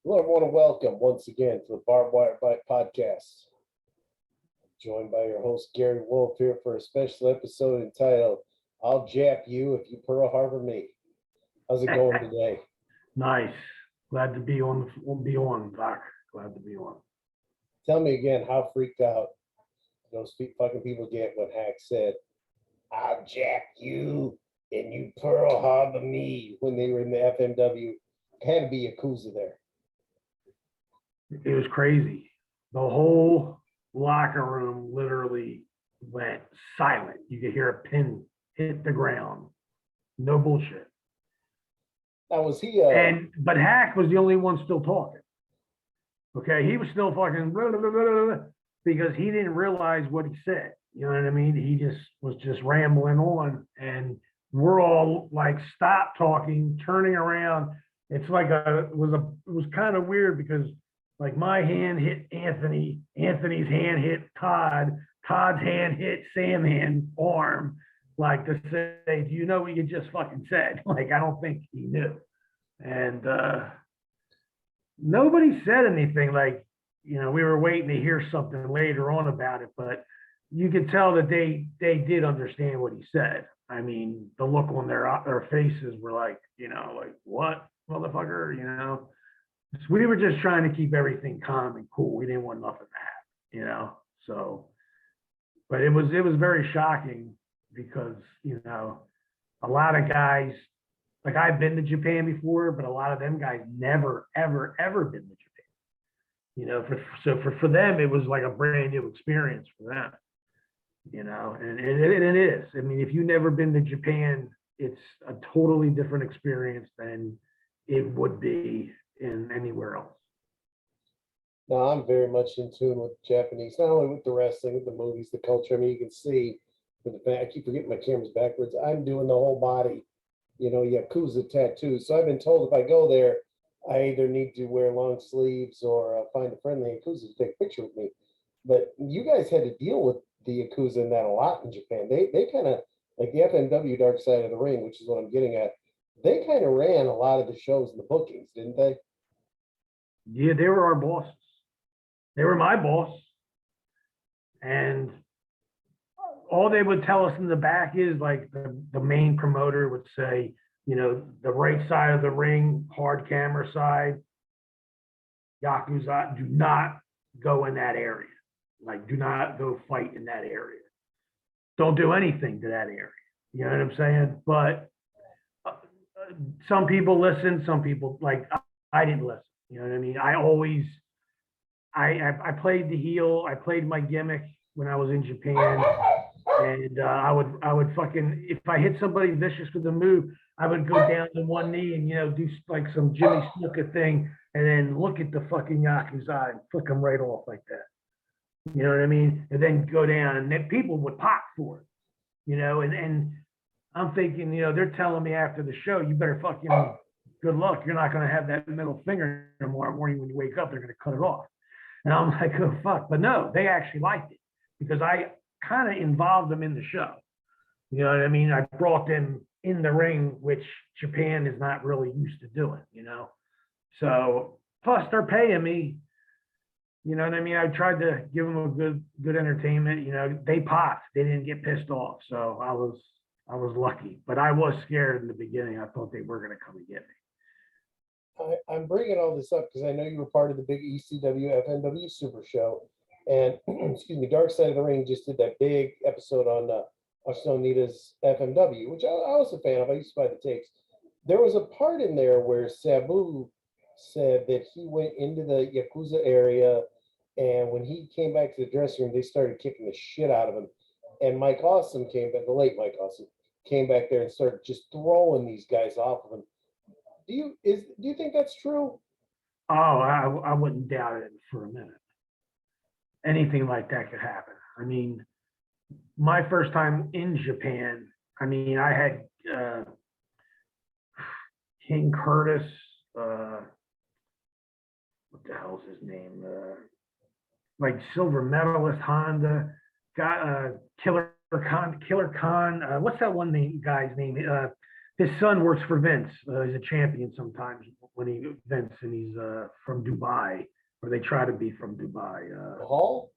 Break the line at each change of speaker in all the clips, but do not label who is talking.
Hello, everyone, and welcome once again to the Barb Podcast. Joined by your host, Gary Wolf, here for a special episode entitled, I'll Jap You If You Pearl Harbor Me. How's it going today?
Nice. Glad to be on, Doc. Glad to be on.
Tell me again how freaked out those fucking people get when Hack said, I'll Jap You and you Pearl Harbor Me when they were in the FMW. Had to be Yakuza there.
It was crazy. The whole locker room literally went silent. You could hear a pin hit the ground. No bullshit.
Now, was he...
But Hack was the only one still talking. Okay, he was still fucking blah, blah, blah, blah, because he didn't realize what he said. You know what I mean? He was just rambling on, and we're all like, stop talking, turning around. It's like it was kind of weird because like my hand hit Anthony, Anthony's hand hit Todd, Todd's hand hit Sandman's arm, like to say, do you know what you just fucking said? Like, I don't think he knew. And nobody said anything. Like, you know, we were waiting to hear something later on about it, but you could tell that they did understand what he said. I mean, the look on their faces were like, you know, like, what, motherfucker, you know? So we were just trying to keep everything calm and cool. We didn't want nothing to happen, you know? So, but it was very shocking because, you know, a lot of guys, like I've been to Japan before, but a lot of them guys never, ever, ever been to Japan. You know, for them, it was like a brand new experience for them, you know, and it is. I mean, if you've never been to Japan, it's a totally different experience than it would be in anywhere else.
No, I'm very much in tune with Japanese, not only with the wrestling, with the movies, the culture. I mean, you can see with the fact, I keep forgetting my camera's backwards. I'm doing the whole body, you know, Yakuza tattoos. So I've been told if I go there, I either need to wear long sleeves or find a friendly Yakuza to take a picture with me. But you guys had to deal with the Yakuza in that a lot in Japan. They kind of, like the FMW Dark Side of the Ring, which is what I'm getting at, they kind of ran a lot of the shows and the bookings, didn't they?
Yeah, they were our bosses. They were my boss. And all they would tell us in the back is like the main promoter would say, you know, the right side of the ring, hard camera side, Yakuza, do not go in that area. Like, do not go fight in that area. Don't do anything to that area. You know what I'm saying? But some people listen, some people, like, I didn't listen. You know what I mean? I played the heel. I played my gimmick when I was in Japan. And I would fucking, if I hit somebody vicious with a move, I would go down to one knee and, you know, do like some Jimmy Snuka thing and then look at the fucking Yakuza and flick them right off like that. You know what I mean? And then go down and then people would pop for it, you know, and I'm thinking, you know, they're telling me after the show, you better fucking, good luck. You're not going to have that middle finger tomorrow morning when you wake up, they're going to cut it off. And I'm like, oh, fuck. But no, they actually liked it because I kind of involved them in the show. You know what I mean? I brought them in the ring, which Japan is not really used to doing, you know? So plus they're paying me, you know what I mean? I tried to give them a good entertainment. You know, they popped, they didn't get pissed off. So I was lucky, but I was scared in the beginning. I thought they were going to come and get me.
I'm bringing all this up because I know you were part of the big ECW FNW Super Show, and excuse me, Dark Side of the Ring just did that big episode on Onita's FMW, which I was a fan of. I used to buy the tapes. There was a part in there where Sabu said that he went into the Yakuza area, and when he came back to the dressing room, they started kicking the shit out of him. And Mike Awesome came back, the late Mike Awesome came back there and started just throwing these guys off of him. Do you think that's true?
Oh, I wouldn't doubt it for a minute. Anything like that could happen. I mean, my first time in Japan, I mean, I had King Curtis, what the hell's his name? Like silver medalist Honda, got Killer Khan. What's that one guy's name? His son works for Vince. He's a champion sometimes when Vince, and he's from Dubai, or they try to be from Dubai.
Hall?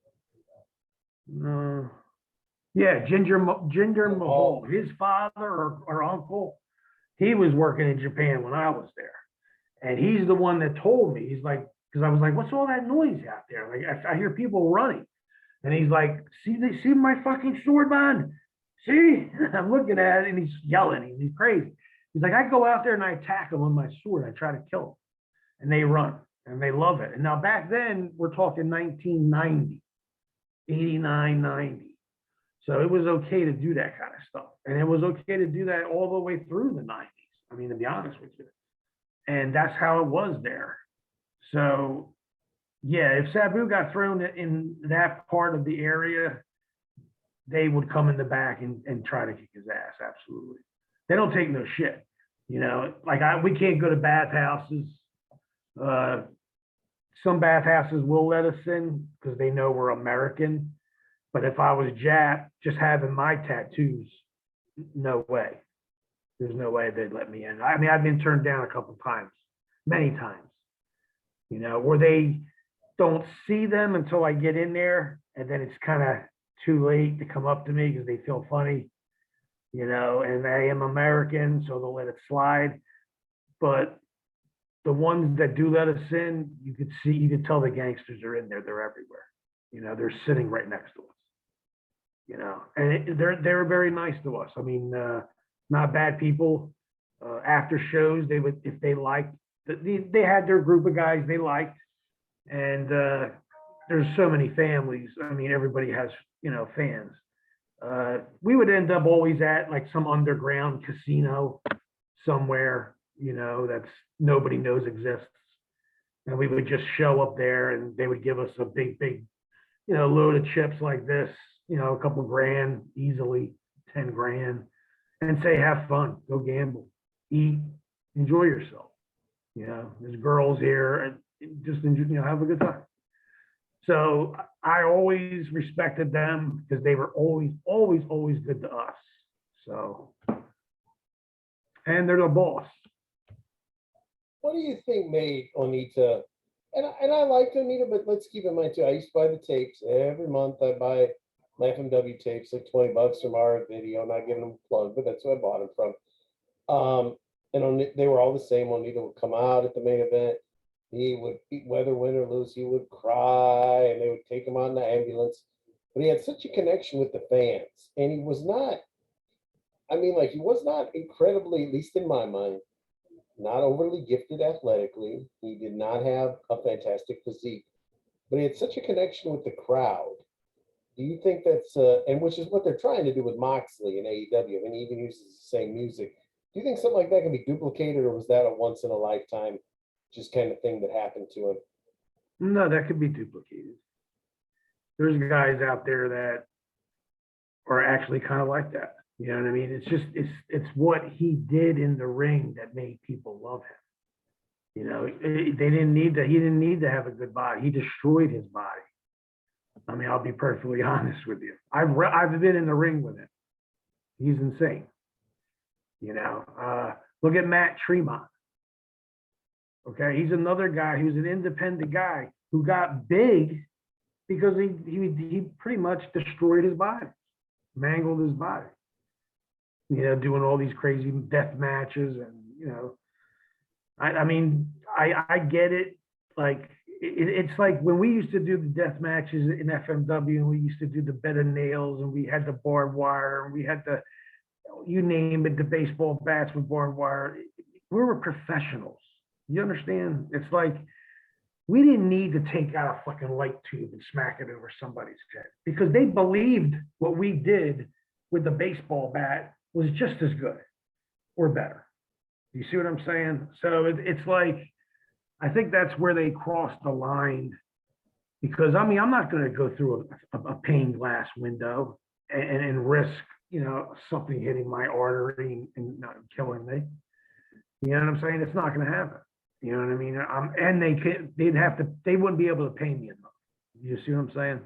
Yeah, Jinder
Oh.
Mahal. His father or uncle, he was working in Japan when I was there, and he's the one that told me. He's like, because I was like, "What's all that noise out there?" Like I hear people running, and he's like, "See my fucking sword, man? See?" I'm looking at it, and he's yelling. He's crazy. He's like, "I go out there and I attack them with my sword. I try to kill them, and they run, and they love it." And now back then, we're talking 1990, 89, 90. So it was okay to do that kind of stuff. And it was okay to do that all the way through the 90s. I mean, to be honest with you. And that's how it was there. So, yeah, if Sabu got thrown in that part of the area, they would come in the back and try to kick his ass. Absolutely. They don't take no shit. You know, like we can't go to bathhouses. Some bathhouses will let us in because they know we're American. But if I was Jap, just having my tattoos, no way. There's no way they'd let me in. I mean, I've been turned down a couple of times, many times, you know, where they don't see them until I get in there. And then it's kind of too late to come up to me because they feel funny, you know, and I am American, so they'll let it slide. But the ones that do let us in, you could tell the gangsters are in there. They're everywhere. You know, they're sitting right next to us. You know, and they're very nice to us. I mean, not bad people. After shows, they would, if they liked, they had their group of guys they liked, and there's so many families. I mean, everybody has, you know, fans. We would end up always at like some underground casino somewhere, you know, that's nobody knows exists, and we would just show up there, and they would give us a big, you know, load of chips like this. You know, a couple grand, easily 10 grand, and say, have fun, go gamble, eat, enjoy yourself. You know, there's girls here, and just enjoy, you know, have a good time. So I always respected them because they were always good to us. So, and they're the boss.
What do you think made Onita? And I liked Onita, but let's keep in mind too, I used to buy the tapes every month. I buy my FMW tapes, like $20 from our video, not giving them a plug, but that's who I bought them from. And they were all the same. Onita would come out at the main event. He would, whether win or lose, he would cry, and they would take him on the ambulance. But he had such a connection with the fans, and he was not, I mean, like, he was not incredibly, at least in my mind, not overly gifted athletically. He did not have a fantastic physique, but he had such a connection with the crowd. Do you think that's, and which is what they're trying to do with Moxley and AEW, and he even uses the same music. Do you think something like that can be duplicated, or was that a once in a lifetime just kind of thing that happened to him?
No, that could be duplicated. There's guys out there that are actually kind of like that. You know what I mean? It's just, it's what he did in the ring that made people love him. You know, he didn't need to have a good body. He destroyed his body. I mean, I'll be perfectly honest with you. I've been in the ring with him. He's insane. You know, look at Matt Tremont. Okay, he's another guy who's an independent guy who got big because he pretty much destroyed his body, mangled his body. You know, doing all these crazy death matches, and you know, I mean, I get it. Like it's like when we used to do the death matches in FMW, and we used to do the bed of nails, and we had the barbed wire, and we had the, you name it, the baseball bats with barbed wire. We were professionals. You understand? It's like we didn't need to take out a fucking light tube and smack it over somebody's head because they believed what we did with the baseball bat was just as good or better. You see what I'm saying? So it's like, I think that's where they crossed the line, because I mean, I'm not going to go through a pane glass window and risk, you know, something hitting my artery and not killing me. You know what I'm saying? It's not going to happen. You know what I mean? And they wouldn't be able to pay me enough. You see what I'm saying?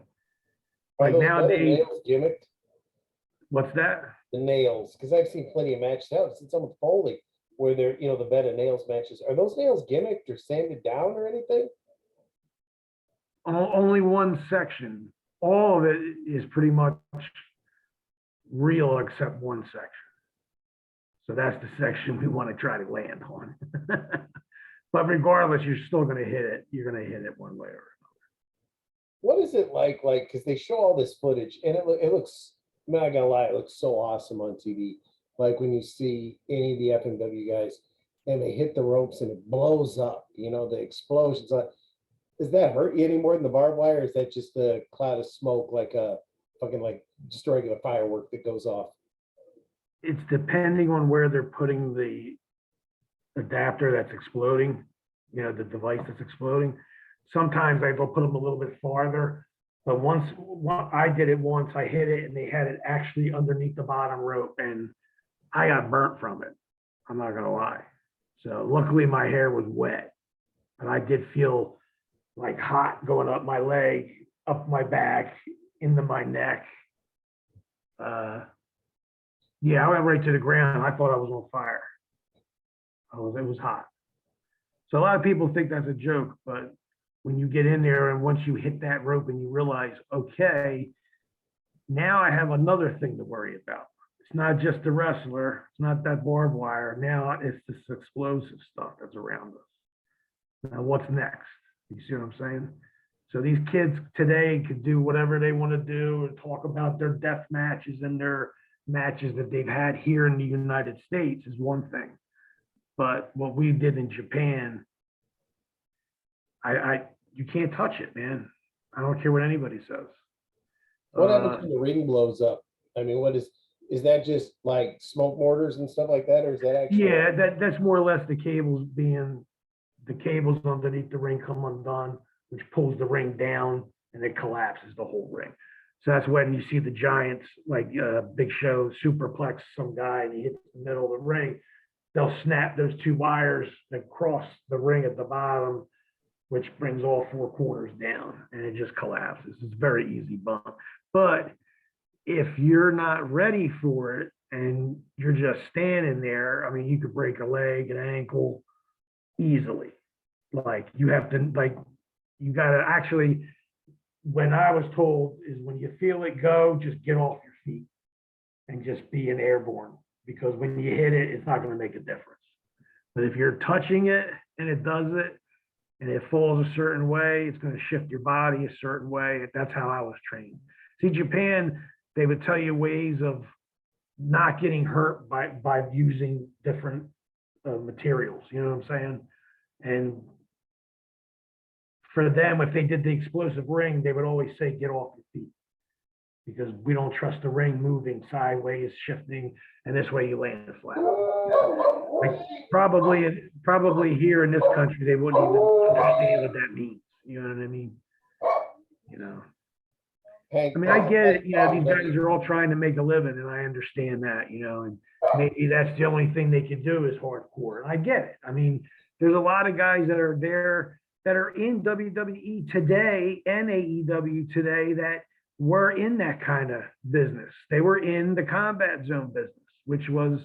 Like nowadays,
gimmicked?
what's that?
the nails, because I've seen plenty of matches. Hell, it's almost Foley where they're, the bed of nails matches. Are those nails gimmicked or sanded down or anything?
Only one section. All of it is pretty much real except one section. So that's the section we want to try to land on. But regardless, you're still going to hit it. You're going to hit it one way or another.
What is it like, because they show all this footage and it looks, I'm not gonna lie, it looks so awesome on TV. Like when you see any of the FMW guys and they hit the ropes and it blows up, the explosions. Does that hurt you any more than the barbed wire? Or is that just a cloud of smoke, like a fucking like just a regular firework that goes off?
It's depending on where they're putting the adapter that's exploding, the device that's exploding. Sometimes they'll put them a little bit farther, but once I did it once, I hit it and they had it actually underneath the bottom rope and I got burnt from it. I'm not gonna lie. So luckily my hair was wet, and I did feel like hot going up my leg, up my back, into my neck. Yeah, I went right to the ground. I thought I was on fire. It was hot. So a lot of people think that's a joke, but when you get in there and once you hit that rope and you realize, okay, now I have another thing to worry about. It's not just the wrestler. It's not that barbed wire. Now it's this explosive stuff that's around us. Now what's next? You see what I'm saying? So these kids today could do whatever they want to do and talk about their death matches and their matches that they've had here in the United States is one thing. But what we did in Japan, you can't touch it, man. I don't care what anybody says.
What happens when the ring blows up? I mean, is that just like smoke mortars and stuff like that, or is that actually?
Yeah, that's more or less the cables underneath the ring come undone, which pulls the ring down and it collapses the whole ring. So that's when you see the giants, like Big Show, superplex some guy and he hits the middle of the ring. They'll snap those two wires that cross the ring at the bottom, which brings all four corners down and it just collapses. It's a very easy bump. But if you're not ready for it and you're just standing there, I mean, you could break a leg, an ankle easily. Like you have to, you got to actually, when I was told is when you feel it go, just get off your feet and just be an airborne, because when you hit it, it's not going to make a difference. But if you're touching it and it does it and it falls a certain way, it's going to shift your body a certain way. That's how I was trained. See, Japan, they would tell you ways of not getting hurt by using different materials. You know what I'm saying? And for them, if they did the explosive ring, they would always say, get off your feet, because we don't trust the ring moving sideways, shifting, and this way you land flat. Like probably here in this country, they wouldn't even understand what that means. You know what I mean? I mean, I get it. These guys are all trying to make a living, and I understand that, and maybe that's the only thing they can do is hardcore. And I get it. I mean, there's a lot of guys that are there that are in WWE today and AEW today that were in that kind of business. They were in the combat zone business, which was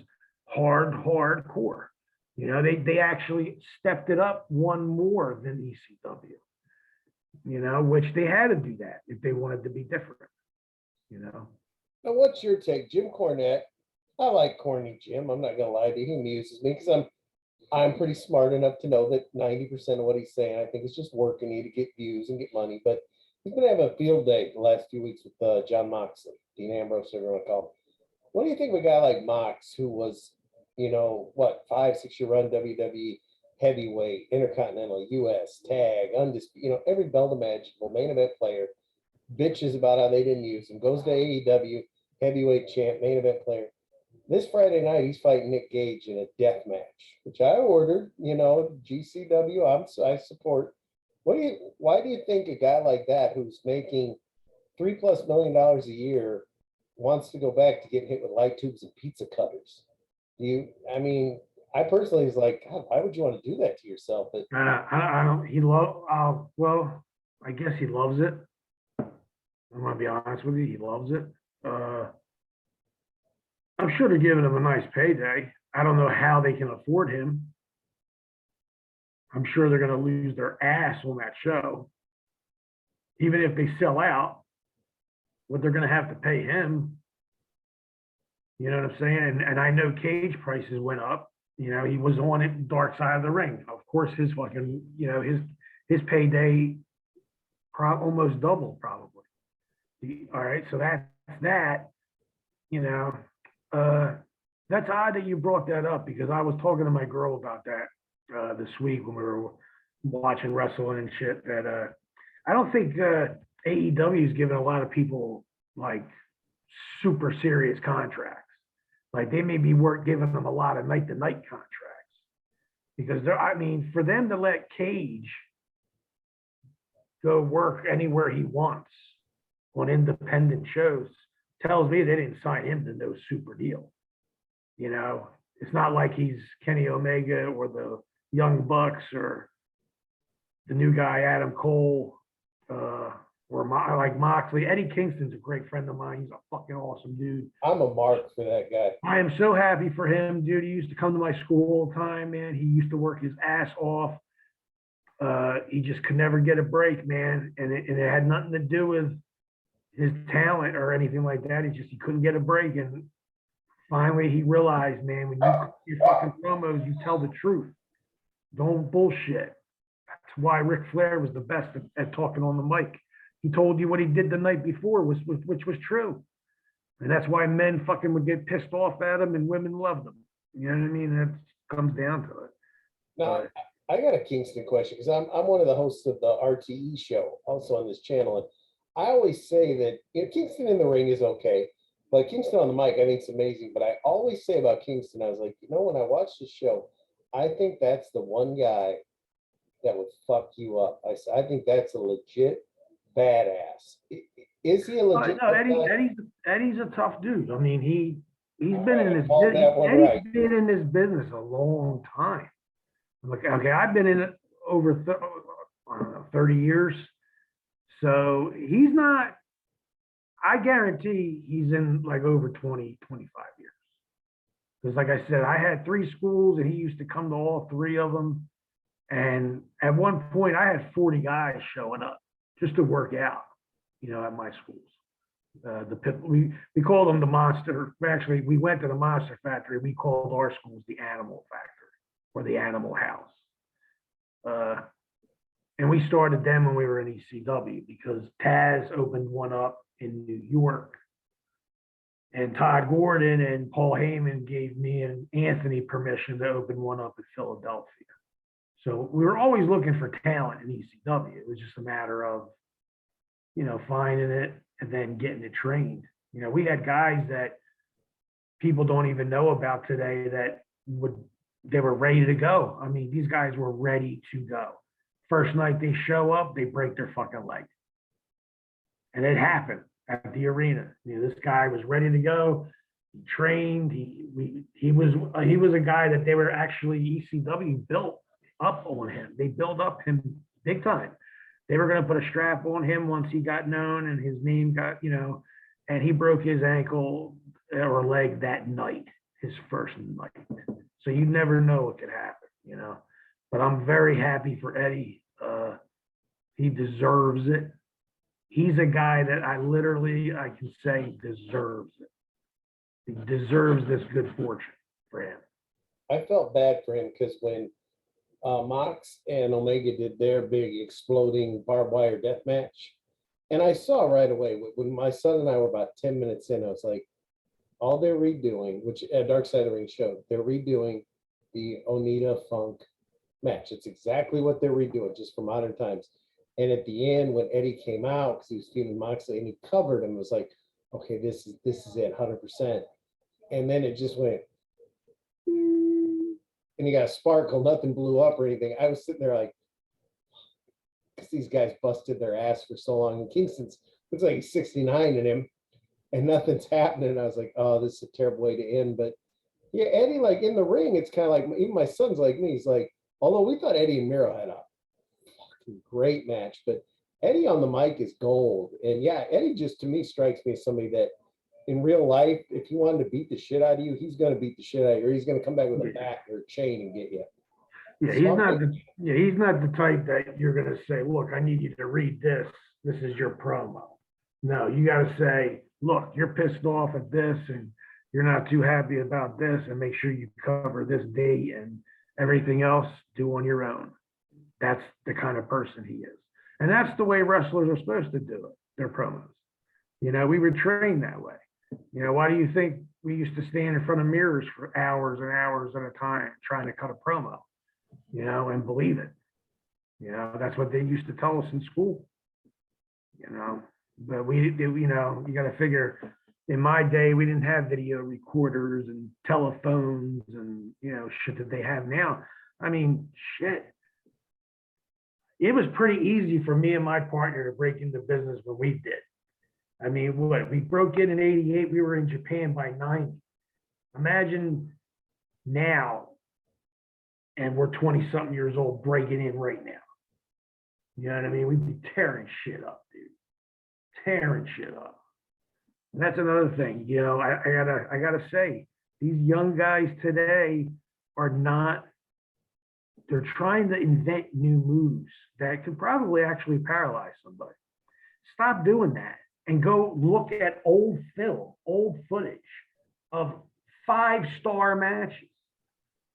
hardcore. They actually stepped it up one more than ECW. Which they had to do that if they wanted to be different, Now,
what's your take? Jim Cornette, I like corny Jim. I'm not going to lie to you. He amuses me because I'm pretty smart enough to know that 90% of what he's saying, I think, is just working to get views and get money. But he's been having a field day the last few weeks with John Moxley, Dean Ambrose, whatever you want to call him. What do you think of a guy like Mox, who was, 5-6 year run WWE, heavyweight, intercontinental, US, tag, undisputed, every belt imaginable, main event player, bitches about how they didn't use him, goes to AEW, heavyweight champ, main event player. This Friday night, he's fighting Nick Gage in a death match, which I ordered, GCW, I support. Why do you think a guy like that, who's making $3+ million a year, wants to go back to get hit with light tubes and pizza cutters? I personally was like, God, why would you want to do that to yourself? But
I don't. Well, I guess he loves it. I'm gonna be honest with you. He loves it. I'm sure they're giving him a nice payday. I don't know how they can afford him. I'm sure they're going to lose their ass on that show. Even if they sell out, what they're going to have to pay him. You know what I'm saying? And I know cage prices went up. You know, he was on it Dark Side of the Ring. Of course, his fucking, you know, his payday almost doubled probably. All right, so that's that. You know, that's odd that you brought that up because I was talking to my girl about that this week when we were watching wrestling and shit. That I don't think AEW is giving a lot of people like super serious contracts. Like they may be giving them a lot of night to night contracts because they're, I mean, for them to let Cage go work anywhere he wants on independent shows tells me they didn't sign him to no super deal. You know, it's not like he's Kenny Omega or the Young Bucks or the new guy Adam Cole or like Moxley. Eddie Kingston's a great friend of mine. He's a fucking awesome dude.
I'm a mark for that guy.
I am so happy for him, dude. He used to come to my school all the time, man. He used to work his ass off. He just could never get a break, man. And it had nothing to do with his talent or anything like that. He couldn't get a break. And finally he realized, man, when you your fucking promos, you tell the truth. Don't bullshit. That's why Ric Flair was the best at talking on the mic. He told you what he did the night before, which was true. And that's why men fucking would get pissed off at him and women loved him. You know what I mean? That comes down to it.
Now, I got a Kingston question because I'm one of the hosts of the RTE show, also on this channel. And I always say that, you know, Kingston in the ring is okay, but Kingston on the mic, I think it's amazing. But I always say about Kingston, I was like, you know, when I watch the show, I think that's the one guy that would fuck you up. I think that's a legit badass. Is he a legit?
No, Eddie's a tough dude. I mean, he's been in this
Eddie's
been in this business a long time. Like, okay, I've been in it over I don't know, 30 years. So he's not, I guarantee he's in like over 20, 25 years. Because like I said, I had 3 schools and he used to come to all 3 of them. And at one point I had 40 guys showing up just to work out, you know, at my schools. The Pitbull, we called them the monster. Actually, we went to the Monster Factory. We called our schools the Animal Factory or the Animal House. And we started them when we were in ECW because Taz opened one up in New York. And Todd Gordon and Paul Heyman gave me and Anthony permission to open one up in Philadelphia. So we were always looking for talent in ECW. It was just a matter of, you know, finding it and then getting it trained. You know, we had guys that people don't even know about today that they were ready to go. I mean, these guys were ready to go. First night they show up, they break their fucking leg. And it happened at the arena. You know, this guy was ready to go. He trained. He was a guy that they were actually ECW built up on him. They built up him big time. They were going to put a strap on him once he got known and his name got, you know, and he broke his ankle or leg that night, his first night. So you never know what could happen, you know. But I'm very happy for Eddie. He deserves it. He's a guy that I can say deserves it. He deserves this good fortune for him.
I felt bad for him because when Mox and Omega did their big exploding barbed wire death match, and I saw right away when my son and I were about 10 minutes in, I was like, all they're redoing, which Dark Side of the Ring showed, they're redoing the Onita Funk match. It's exactly what they're redoing, just for modern times. And at the end, when Eddie came out, because he was feeling Moxley, and he covered him, it was like, okay, this is it, 100%. And then it just went, and you got a sparkle, nothing blew up or anything. I was sitting there like, because these guys busted their ass for so long. And Kingston's looks like he's 69 in him, and nothing's happening. And I was like, oh, this is a terrible way to end. But yeah, Eddie, like in the ring, it's kind of like, even my son's like me. He's like, although we thought Eddie and Miro had a fucking great match, but Eddie on the mic is gold. And yeah, Eddie just to me strikes me as somebody that in real life, if he wanted to beat the shit out of you, he's gonna beat the shit out of you, or he's gonna come back with a bat or a chain and get you.
Yeah, he's not the type that you're gonna say, look, I need you to read this. This is your promo. No, you gotta say, look, you're pissed off at this and you're not too happy about this, and make sure you cover this date, and everything else do on your own. That's the kind of person he is. And that's the way wrestlers are supposed to do it, their promos. You know, we were trained that way. You know, why do you think we used to stand in front of mirrors for hours and hours at a time trying to cut a promo, you know, and believe it? You know, that's what they used to tell us in school, you know, but we, you know, you got to figure, in my day, we didn't have video recorders and telephones and, you know, shit that they have now. I mean, shit. It was pretty easy for me and my partner to break into business when we did. I mean, what, we broke in 88, we were in Japan by 90. Imagine now, and we're 20 something years old breaking in right now. You know what I mean? We'd be tearing shit up, dude. Tearing shit up. And that's another thing, you know, I gotta say, these young guys today are not, they're trying to invent new moves that could probably actually paralyze somebody. Stop doing that and go look at old film, old footage of 5-star matches.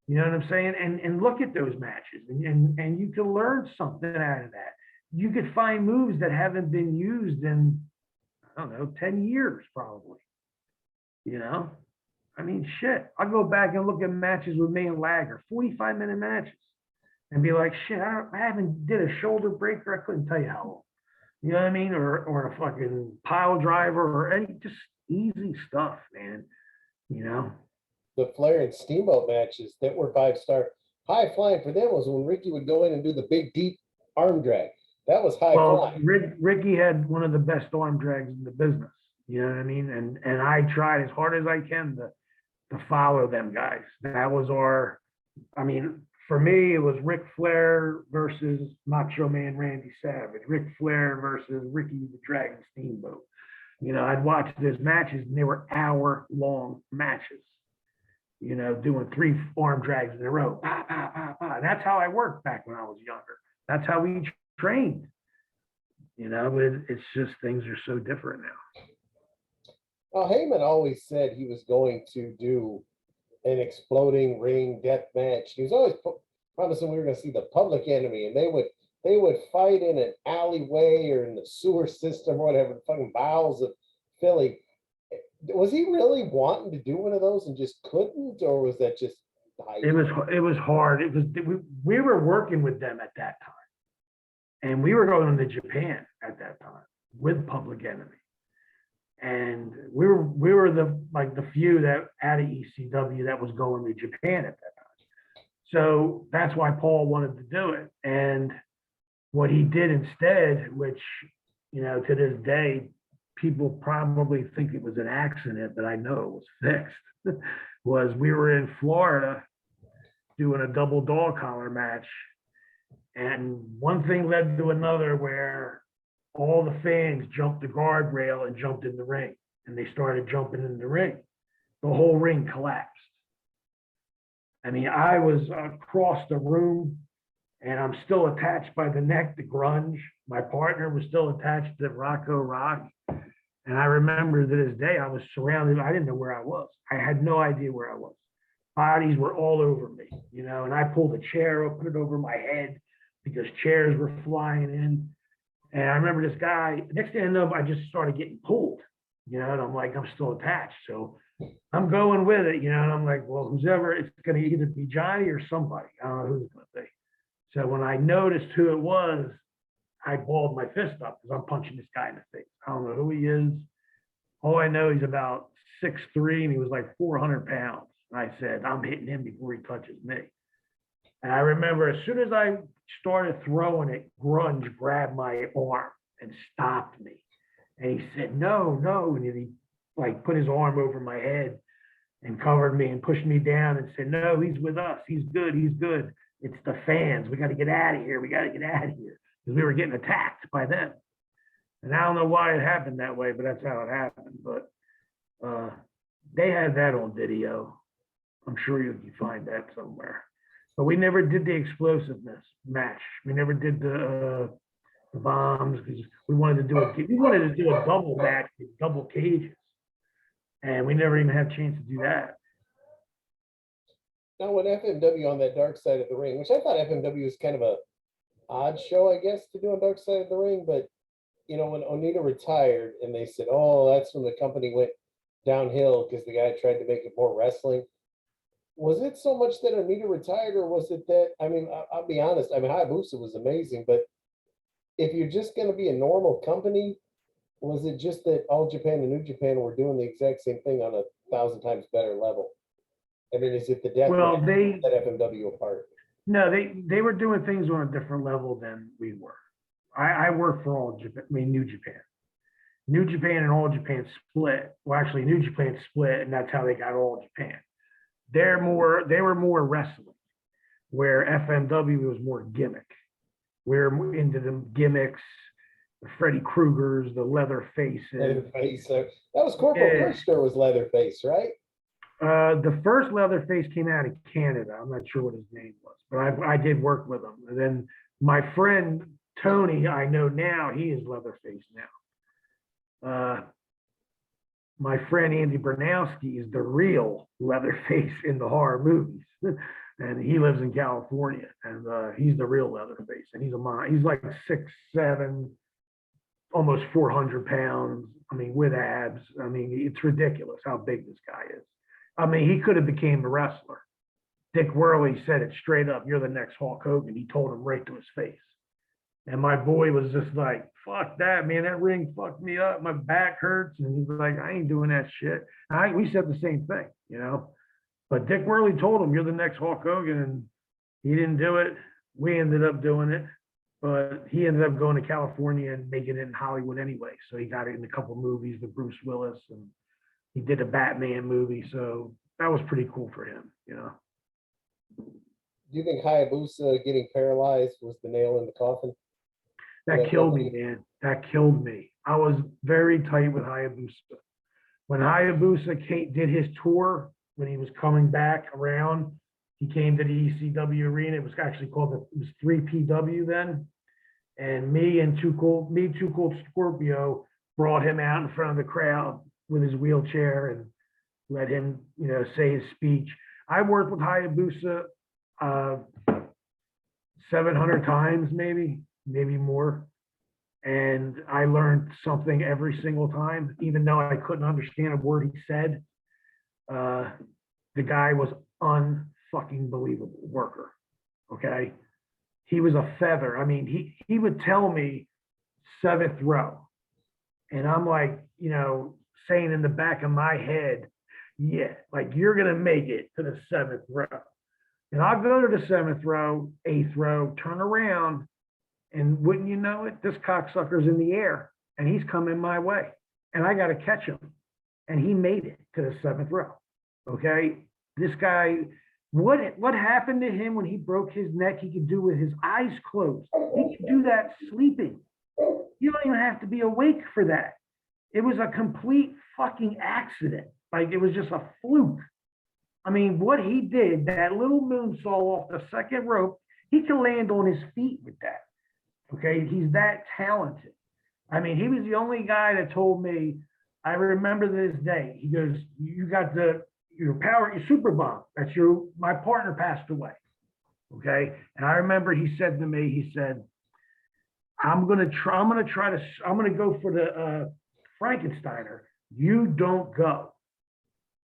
You know what I'm saying? And look at those matches, and you can learn something out of that. You could find moves that haven't been used in, I don't know, 10 years probably. You know? I mean, shit. I'll go back and look at matches with me and Lager, 45-minute matches, and be like, shit, I haven't did a shoulder breaker. I couldn't tell you how long. You know what I mean? Or a fucking pile driver, or any just easy stuff, man. You know?
The Flair and Steamboat matches that were 5-star, high flying for them was when Ricky would go in and do the big deep arm drag. That was high flying.
Ricky had one of the best arm drags in the business. You know what I mean? And I tried as hard as I can to follow them guys. That was our, I mean, for me, it was Ric Flair versus Macho Man Randy Savage, Ric Flair versus Ricky the Dragon Steamboat. You know, I'd watch those matches, and they were hour-long matches. You know, doing 3 arm drags in a row. Bah, bah, bah, bah. And that's how I worked back when I was younger. That's how we trained. You know, it's just things are so different now.
Well, Heyman always said he was going to do an exploding ring death match. He was always promising we were going to see the Public Enemy, and they would fight in an alleyway or in the sewer system or whatever, the fucking bowels of Philly. Was he really wanting to do one of those and just couldn't, or was that just hype?
It was hard. We were working with them at that time, and we were going to Japan at that time with Public Enemy, and we were the few that out of ECW that was going to Japan at that time. So that's why Paul wanted to do it. And what he did instead, which, you know, to this day, people probably think it was an accident, but I know it was fixed, was we were in Florida doing a double dog collar match. And one thing led to another, where all the fans jumped the guardrail and jumped in the ring, and they started jumping in the ring. The whole ring collapsed. I mean, I was across the room, and I'm still attached by the neck to Grunge. My partner was still attached to Rocco Rock. And I remember to this day, I was surrounded. I didn't know where I was. I had no idea where I was. Bodies were all over me, you know, and I pulled a chair up, put it over my head because chairs were flying in. And I remember this guy, next thing I know, I just started getting pulled, you know, and I'm like, I'm still attached. So I'm going with it, you know, and I'm like, well, who's ever, it's going to either be Johnny or somebody. I don't know who it's going to be. So when I noticed who it was, I balled my fist up because I'm punching this guy in the face. I don't know who he is. All I know, he's about 6'3", and he was like 400 pounds. And I said, I'm hitting him before he touches me. And I remember as soon as I started throwing it, Grunge grabbed my arm and stopped me. And he said, no, no. And he like put his arm over my head and covered me and pushed me down and said, no, he's with us. He's good. He's good. It's the fans. We got to get out of here. We got to get out of here. Because we were getting attacked by them. And I don't know why it happened that way, but that's how it happened. But They had that on video. I'm sure you can find that somewhere. But we never did the explosiveness match. We never did the bombs because we wanted to do a double match with double cages, and we never even had a chance to do that.
Now, with FMW on that dark side of the ring, which I thought FMW was kind of a odd show, I guess, to do on dark side of the ring, but you know, when Onita retired and they said, oh, that's when the company went downhill because the guy tried to make it more wrestling. Was it so much that Onita retired, or was it that, I mean, I'll be honest, I mean, Hayabusa was amazing, but if you're just going to be a normal company, was it just that All Japan and New Japan were doing the exact same thing on 1,000 times better level? I mean, is it the death
Well,
that FMW apart?
No, they were doing things on a different level than we were. I worked for All Japan, I mean New Japan. New Japan and All Japan split. Well, actually, New Japan split, and that's how they got All Japan. They were more wrestling, where FMW was more gimmick. We're into the gimmicks, the Freddy Kruegers, the Leatherfaces.
Leatherface. That was Corporal Kirchner was Leatherface, right?
The first Leatherface came out of Canada. I'm not sure what his name was, but I did work with him. And then my friend Tony, I know now, he is Leatherface now. My friend Andy Bernowski is the real Leatherface in the horror movies. And he lives in California, and he's the real Leatherface. And he's like 6'7", almost 400 pounds. I mean, with abs. I mean, it's ridiculous how big this guy is. I mean, he could have became a wrestler. Dick Worley said it straight up, "You're the next Hulk Hogan." He told him right to his face. And my boy was just like, fuck that, man. That ring fucked me up. My back hurts. And he's like, I ain't doing that shit. We said the same thing, you know. But Dick Worley told him, "You're the next Hulk Hogan." And he didn't do it. We ended up doing it. But he ended up going to California and making it in Hollywood anyway. So he got it in a couple movies with Bruce Willis. And he did a Batman movie. So that was pretty cool for him, you know.
Do you think Hayabusa getting paralyzed was the nail in the coffin?
That killed me, man. That killed me. I was very tight with Hayabusa. When Hayabusa did his tour, when he was coming back around, he came to the ECW arena. It was actually called it was 3PW then. And me and Too Cold Scorpio brought him out in front of the crowd with his wheelchair and let him, you know, say his speech. I worked with Hayabusa 700 times, maybe more. And I learned something every single time, even though I couldn't understand a word he said. The guy was unfucking believable worker. Okay. He was a feather. I mean, he would tell me 7th row. And I'm like, you know, saying in the back of my head, yeah, like you're going to make it to the 7th row. And I'll go to the 7th row, 8th row, turn around, and wouldn't you know it, this cocksucker's in the air, and he's coming my way, and I got to catch him. And he made it to the 7th row. Okay, this guy, what happened to him when he broke his neck? He could do with his eyes closed. He could do that sleeping. You don't even have to be awake for that. It was a complete fucking accident. Like it was just a fluke. I mean, what he did, that little moonsault off the 2nd rope, he can land on his feet with that. Okay, he's that talented. I mean, he was the only guy that told me, I remember this day, he goes, you got your power, your super bomb. That's my partner passed away. Okay. And I remember he said to me, he said, I'm going to go for the Frankensteiner. You don't go.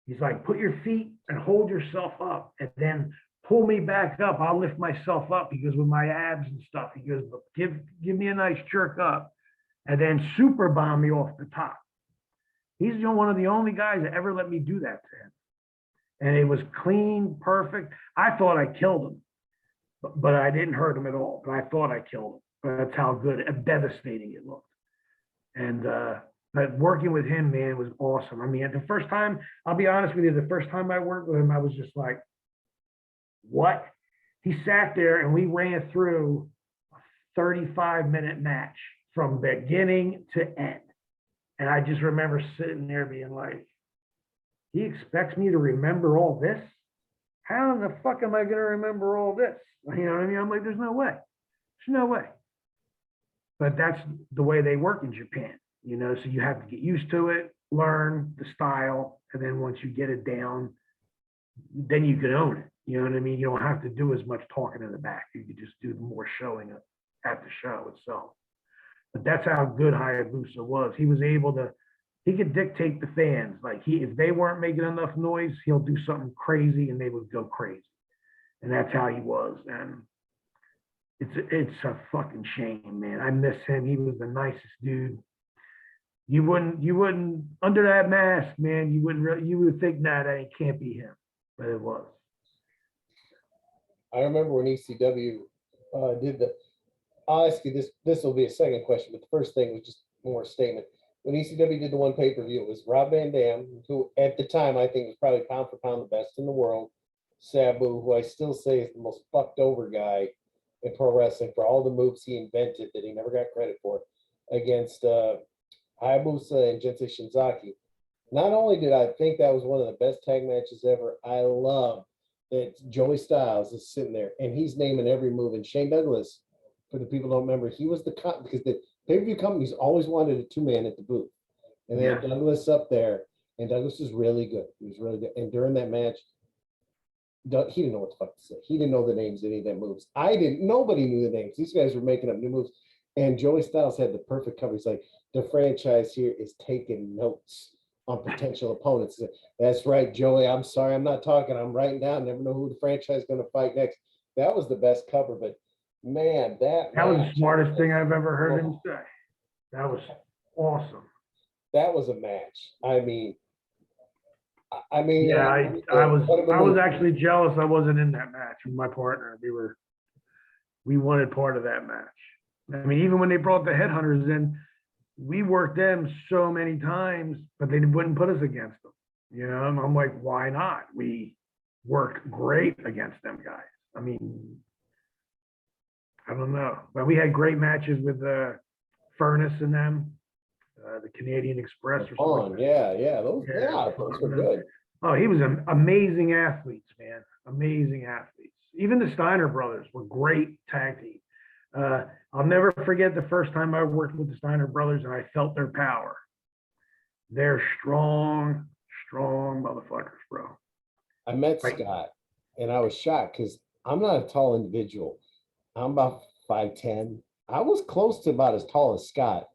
He's like, put your feet and hold yourself up and then pull me back up. I'll lift myself up. He goes, with my abs and stuff. He goes, give me a nice jerk up and then super bomb me off the top. He's one of the only guys that ever let me do that to him. And it was clean, perfect. I thought I killed him, but I didn't hurt him at all. But I thought I killed him. But that's how good and devastating it looked. And but working with him, man, was awesome. I mean, the first time, I'll be honest with you, the first time I worked with him, I was just like, what? He sat there and we ran through a 35-minute match from beginning to end. And I just remember sitting there being like, he expects me to remember all this? How in the fuck am I going to remember all this? You know what I mean? I'm like, there's no way. There's no way. But that's the way they work in Japan, you know, so you have to get used to it, learn the style, and then once you get it down, then you can own it. You know what I mean? You don't have to do as much talking in the back. You can just do more showing at the show itself. But that's how good Hayabusa was. He was able to, he could dictate the fans. Like if they weren't making enough noise, he'll do something crazy and they would go crazy. And that's how he was. And it's a fucking shame, man. I miss him. He was the nicest dude. You wouldn't under that mask, man. You would think, nah, that it can't be him, but it was.
I remember when ECW did the. I'll ask you this. This will be a second question, but the first thing was just more a statement. When ECW did the one pay-per-view, it was Rob Van Dam, who at the time I think was probably pound for pound the best in the world. Sabu, who I still say is the most fucked over guy in pro wrestling for all the moves he invented that he never got credit for, against Hayabusa and Jinsei Shinzaki. Not only did I think that was one of the best tag matches ever, I love that Joey Styles is sitting there and he's naming every move. And Shane Douglas, for the people who don't remember, he was because the pay-per-view companies always wanted a two-man at the booth. And they had Douglas up there, and Douglas was really good. He was really good. And during that match, he didn't know what the fuck to say. He didn't know the names of any of them moves. Nobody knew the names. These guys were making up new moves. And Joey Styles had the perfect cover. He's like, the franchise here is taking notes on potential opponents. That's right, Joey. I'm sorry, I'm not talking. I'm writing down. Never know who the franchise is going to fight next. That was the best cover. But man, that
was the smartest thing I've ever heard him say. That was awesome.
That was a match. I mean,
yeah, I was actually jealous I wasn't in that match with my partner. We wanted part of that match. I mean, even when they brought the headhunters in, we worked them so many times, but they wouldn't put us against them. You know, I'm like, why not? We worked great against them guys. I mean, I don't know, but we had great matches with Furnace and them, the Canadian Express or something.
Those were good.
Oh, he was an amazing athletes, man. Amazing athletes. Even the Steiner brothers were great tag team. I'll never forget the first time I worked with the Steiner brothers and I felt their power. They're strong motherfuckers, bro.
I met Scott and I was shocked because I'm not a tall individual. I'm about 5'10". I was close to about as tall as Scott.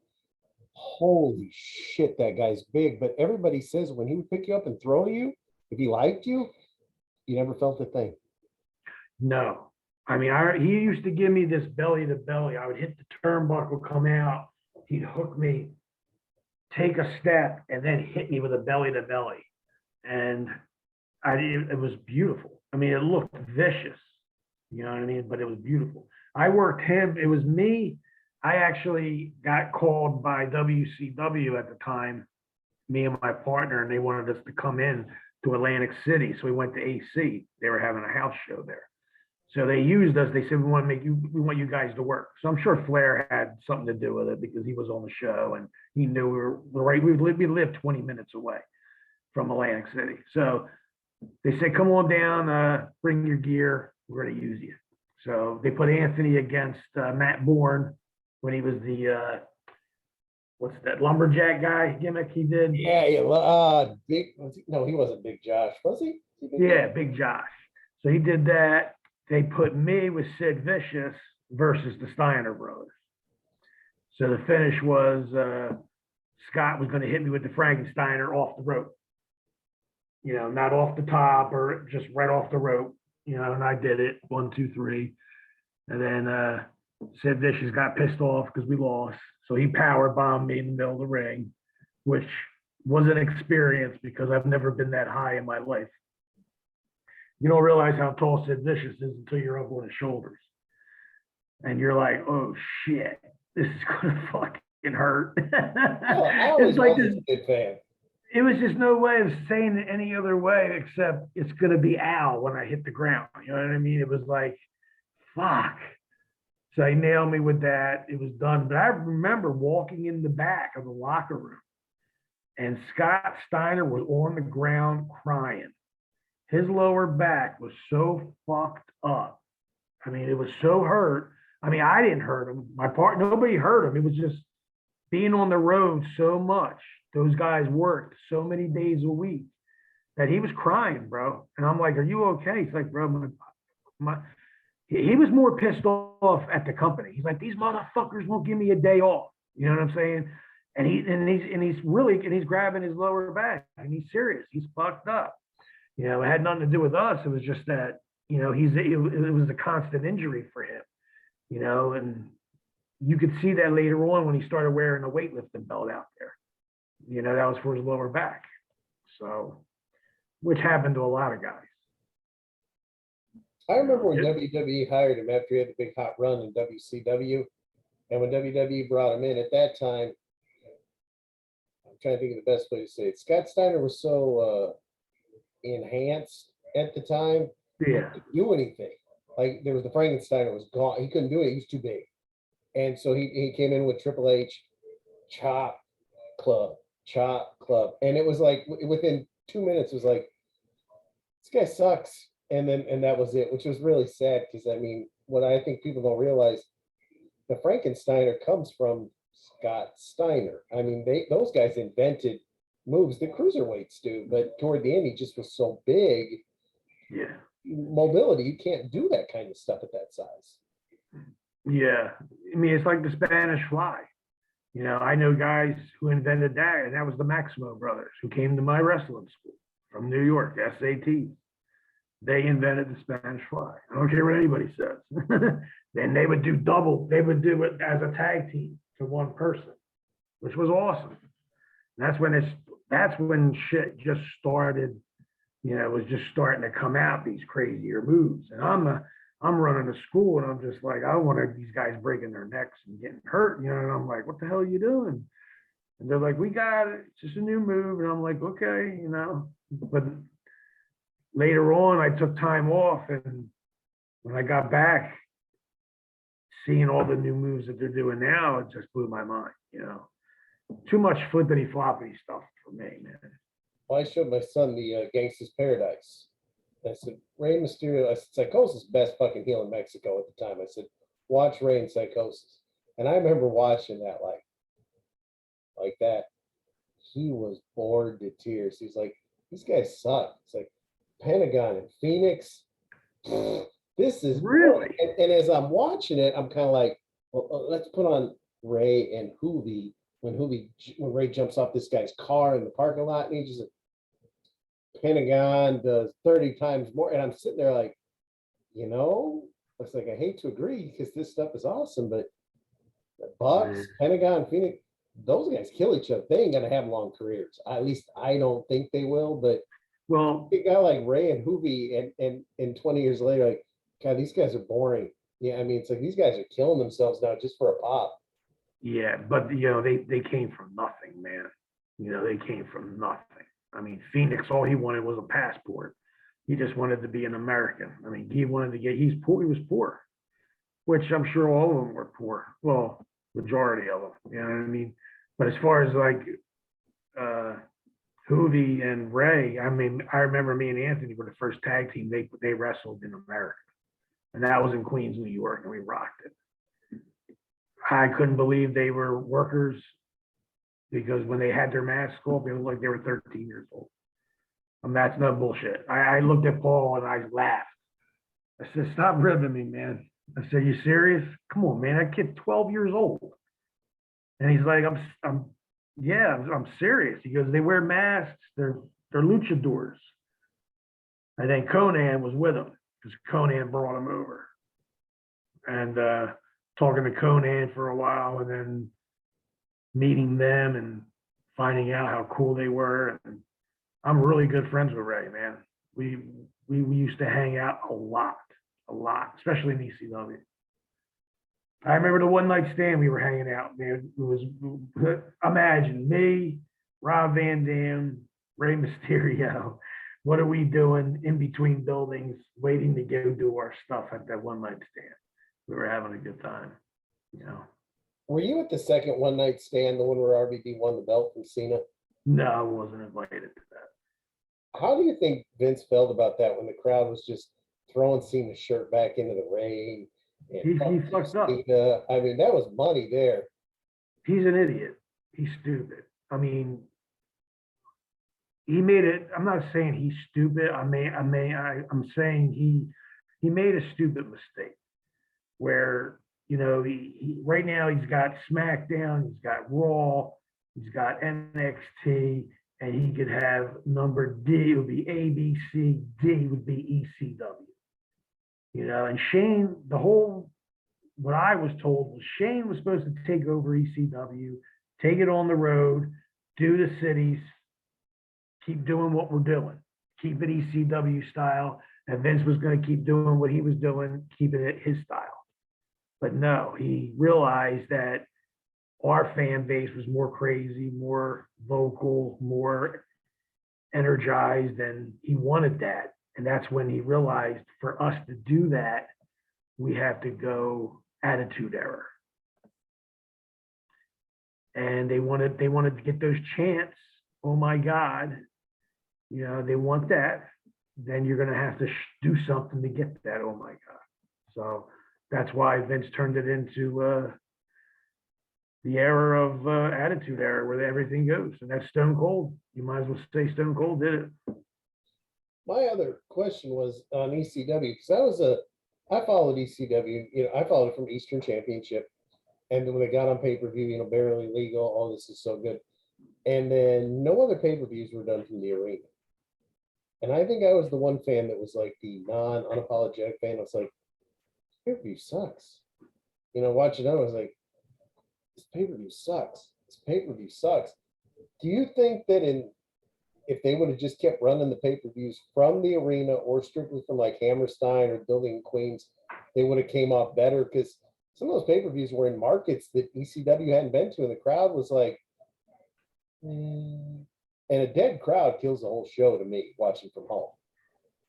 Holy shit, that guy's big. But everybody says when he would pick you up and throw you, if he liked you, you never felt a thing.
No. I mean, he used to give me this belly to belly. I would hit the turnbuckle, come out. He'd hook me, take a step, and then hit me with a belly to belly. And it was beautiful. I mean, it looked vicious. You know what I mean? But it was beautiful. I worked him. It was me. I actually got called by WCW at the time, me and my partner, and they wanted us to come in to Atlantic City. So we went to AC. They were having a house show there. So they used us. They said, we want you guys to work. So I'm sure Flair had something to do with it because he was on the show and he knew we were right. We lived 20 minutes away from Atlantic City. So they said, come on down, bring your gear. We're going to use you. So they put Anthony against Matt Bourne when he was the, what's that, lumberjack guy gimmick he did?
Big. No, he wasn't Big Josh, was he?
Big Josh. So he did that. They put me with Sid Vicious versus the Steiner brothers. So the finish was Scott was going to hit me with the Frankensteiner off the rope. You know, not off the top or just right off the rope. You know, and I did it 1, 2, 3. And then Sid Vicious got pissed off because we lost. So he power bombed me in the middle of the ring, which was an experience because I've never been that high in my life. You don't realize how tall Sid Vicious is until you're up on his shoulders. And you're like, oh shit, this is gonna fucking hurt.
I was like this big fan.
It was just no way of saying it any other way except it's gonna be ow when I hit the ground. You know what I mean? It was like, fuck. So he nailed me with that. It was done. But I remember walking in the back of the locker room and Scott Steiner was on the ground crying. His lower back was so fucked up. I mean, it was so hurt. I mean, I didn't hurt him. Nobody hurt him. It was just being on the road so much. Those guys worked so many days a week that he was crying, bro. And I'm like, "Are you okay?" He's like, "Bro, he was more pissed off at the company. He's like, "These motherfuckers won't give me a day off." You know what I'm saying? And he's grabbing his lower back, and he's serious. He's fucked up. You know, it had nothing to do with us. It was just that, you know, it was a constant injury for him, you know, and you could see that later on when he started wearing a weightlifting belt out there. You know, that was for his lower back. So, which happened to a lot of guys.
I remember when WWE hired him after he had the big hot run in WCW. And when WWE brought him in at that time, I'm trying to think of the best way to say it. Scott Steiner was so enhanced at the time.
Yeah.
He couldn't do anything. Like there was the Frankensteiner was gone. He couldn't do it. He was too big. And so he came in with Triple H, chop club. And it was like within 2 minutes, it was like, this guy sucks. And that was it, which was really sad because I mean, what I think people don't realize, the Frankensteiner comes from Scott Steiner. I mean, those guys invented moves the cruiserweights do, but toward the end, he just was so big.
Yeah.
Mobility, you can't do that kind of stuff at that size.
Yeah. I mean, it's like the Spanish Fly. You know, I know guys who invented that, and that was the Maximo brothers who came to my wrestling school from New York, SAT. They invented the Spanish Fly. I don't care what anybody says. Then they would do it as a tag team to one person, which was awesome. And that's when shit just started, you know, it was just starting to come out, these crazier moves. And I'm running a school and I'm just like, I don't want these guys breaking their necks and getting hurt, you know, and I'm like, what the hell are you doing? And they're like, we got it. It's just a new move. And I'm like, okay, you know, but later on, I took time off, and when I got back, seeing all the new moves that they're doing now, it just blew my mind. You know, too much flippity floppity stuff for me, man.
Well, I showed my son the Gangsta's Paradise. I said, Rey Mysterio. I said, Psychosis best fucking heel in Mexico at the time. I said, watch Rey and Psychosis, and I remember watching that like that. He was bored to tears. He's like, these guys suck. It's like Pentagon and Phoenix. This is
really.
And as I'm watching it, I'm kind of like, well, let's put on Ray and Hoovy when Ray jumps off this guy's car in the parking lot, and he just Pentagon does 30 times more, and I'm sitting there like, you know, it's like I hate to agree because this stuff is awesome, but the Bucks, Pentagon, Phoenix, those guys kill each other. They ain't gonna have long careers. At least I don't think they will, but.
Well,
A guy like Ray and Hoovy, and 20 years later, like, God, these guys are boring. Yeah, I mean, it's like these guys are killing themselves now just for a pop.
Yeah, but you know, they came from nothing, man. You know, they came from nothing. I mean, Phoenix, all he wanted was a passport. He just wanted to be an American. I mean, he was poor, which I'm sure all of them were poor. Well, majority of them, you know what I mean? But as far as like, Hoovy and Ray, I mean, I remember me and Anthony were the first tag team they wrestled in America. And that was in Queens, New York, and we rocked it. I couldn't believe they were workers because when they had their masks off, they looked like they were 13 years old. And that's no bullshit. I looked at Paul and I laughed. I said, stop ribbing me, man. I said, you serious? Come on, man, that kid's 12 years old. And he's like, I'm serious. He goes, they wear masks. They're luchadors. And then Conan was with him because Conan brought him over. And talking to Conan for a while, and then meeting them and finding out how cool they were. And I'm really good friends with Ray, man. We used to hang out a lot, especially in ECW. I remember the one night stand we were hanging out, man. It was, imagine me, Rob Van Dam, Rey Mysterio. What are we doing in between buildings, waiting to go do our stuff at that one night stand? We were having a good time, you know.
Were you at the second one night stand, the one where RVD won the belt from Cena?
No, I wasn't invited to that.
How do you think Vince felt about that when the crowd was just throwing Cena's shirt back into the ring and
He
fuck you,
fucked up.
Cena? I mean, that was money there.
He's an idiot. He's stupid. I mean, he made it. I'm not saying he's stupid. I'm saying he made a stupid mistake where, right now he's got SmackDown, he's got Raw, he's got NXT, and he could have number D, it would be A, B, C, D would be ECW. And Shane, what I was told was Shane was supposed to take over ECW, take it on the road, do the cities, keep doing what we're doing, keep it ECW style, and Vince was going to keep doing what he was doing, keep it his style. But no, he realized that our fan base was more crazy, more vocal, more energized, and he wanted that. And that's when he realized for us to do that, we have to go attitude era. And they wanted to get those chants. Oh my God, they want that. Then you're going to have to do something to get that. Oh my God. So that's why Vince turned it into the era of attitude era where everything goes. And that's Stone Cold. You might as well say Stone Cold did it.
My other question was on ECW because I followed ECW. I followed it from Eastern Championship, and then when it got on pay-per-view, barely legal. Oh, this is so good. And then no other pay-per-views were done from the arena. And I think I was the one fan that was like the unapologetic fan. I was like, pay-per-view sucks. Watching it, I was like, this pay-per-view sucks. This pay-per-view sucks. Do you think that if they would have just kept running the pay-per-views from the arena or strictly from like Hammerstein or Building Queens, they would have came off better? Because some of those pay-per-views were in markets that ECW hadn't been to, and the crowd was like, and a dead crowd kills the whole show to me watching from home.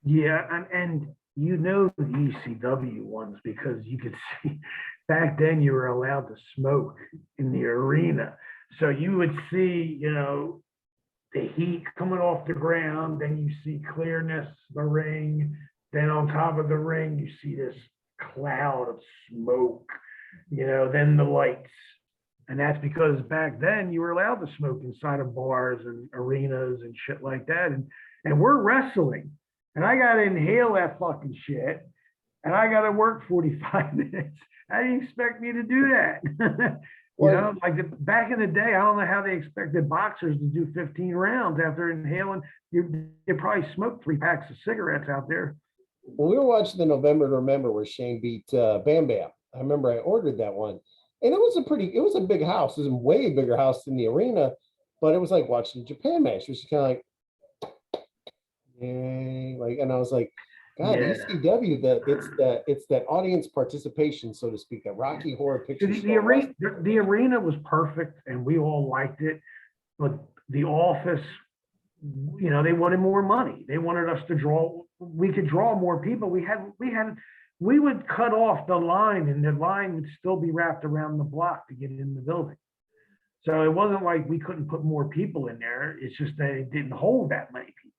Yeah, and the ECW ones because you could see back then you were allowed to smoke in the arena. So you would see, the heat coming off the ground, then you see clearness, the ring, then on top of the ring, you see this cloud of smoke, then the lights. And that's because back then you were allowed to smoke inside of bars and arenas and shit like that. And we're wrestling. And I got to inhale that fucking shit. And I got to work 45 minutes. How do you expect me to do that? Back in the day, I don't know how they expected boxers to do 15 rounds after inhaling. You probably smoked 3 packs of cigarettes out there.
Well, we were watching the November to Remember where Shane beat Bam Bam. I remember I ordered that one. And it was a big house. It was a way bigger house than the arena, but it was like watching a Japan match, which is kind of like, yay, and I was like, God,
Yeah.
ECW, it's that audience participation, so to speak, that Rocky Horror Picture
Show. The arena was perfect, and we all liked it. But the office, they wanted more money. They wanted us to draw. We could draw more people. We would cut off the line, and the line would still be wrapped around the block to get in the building. So it wasn't like we couldn't put more people in there. It's just that it didn't hold that many people.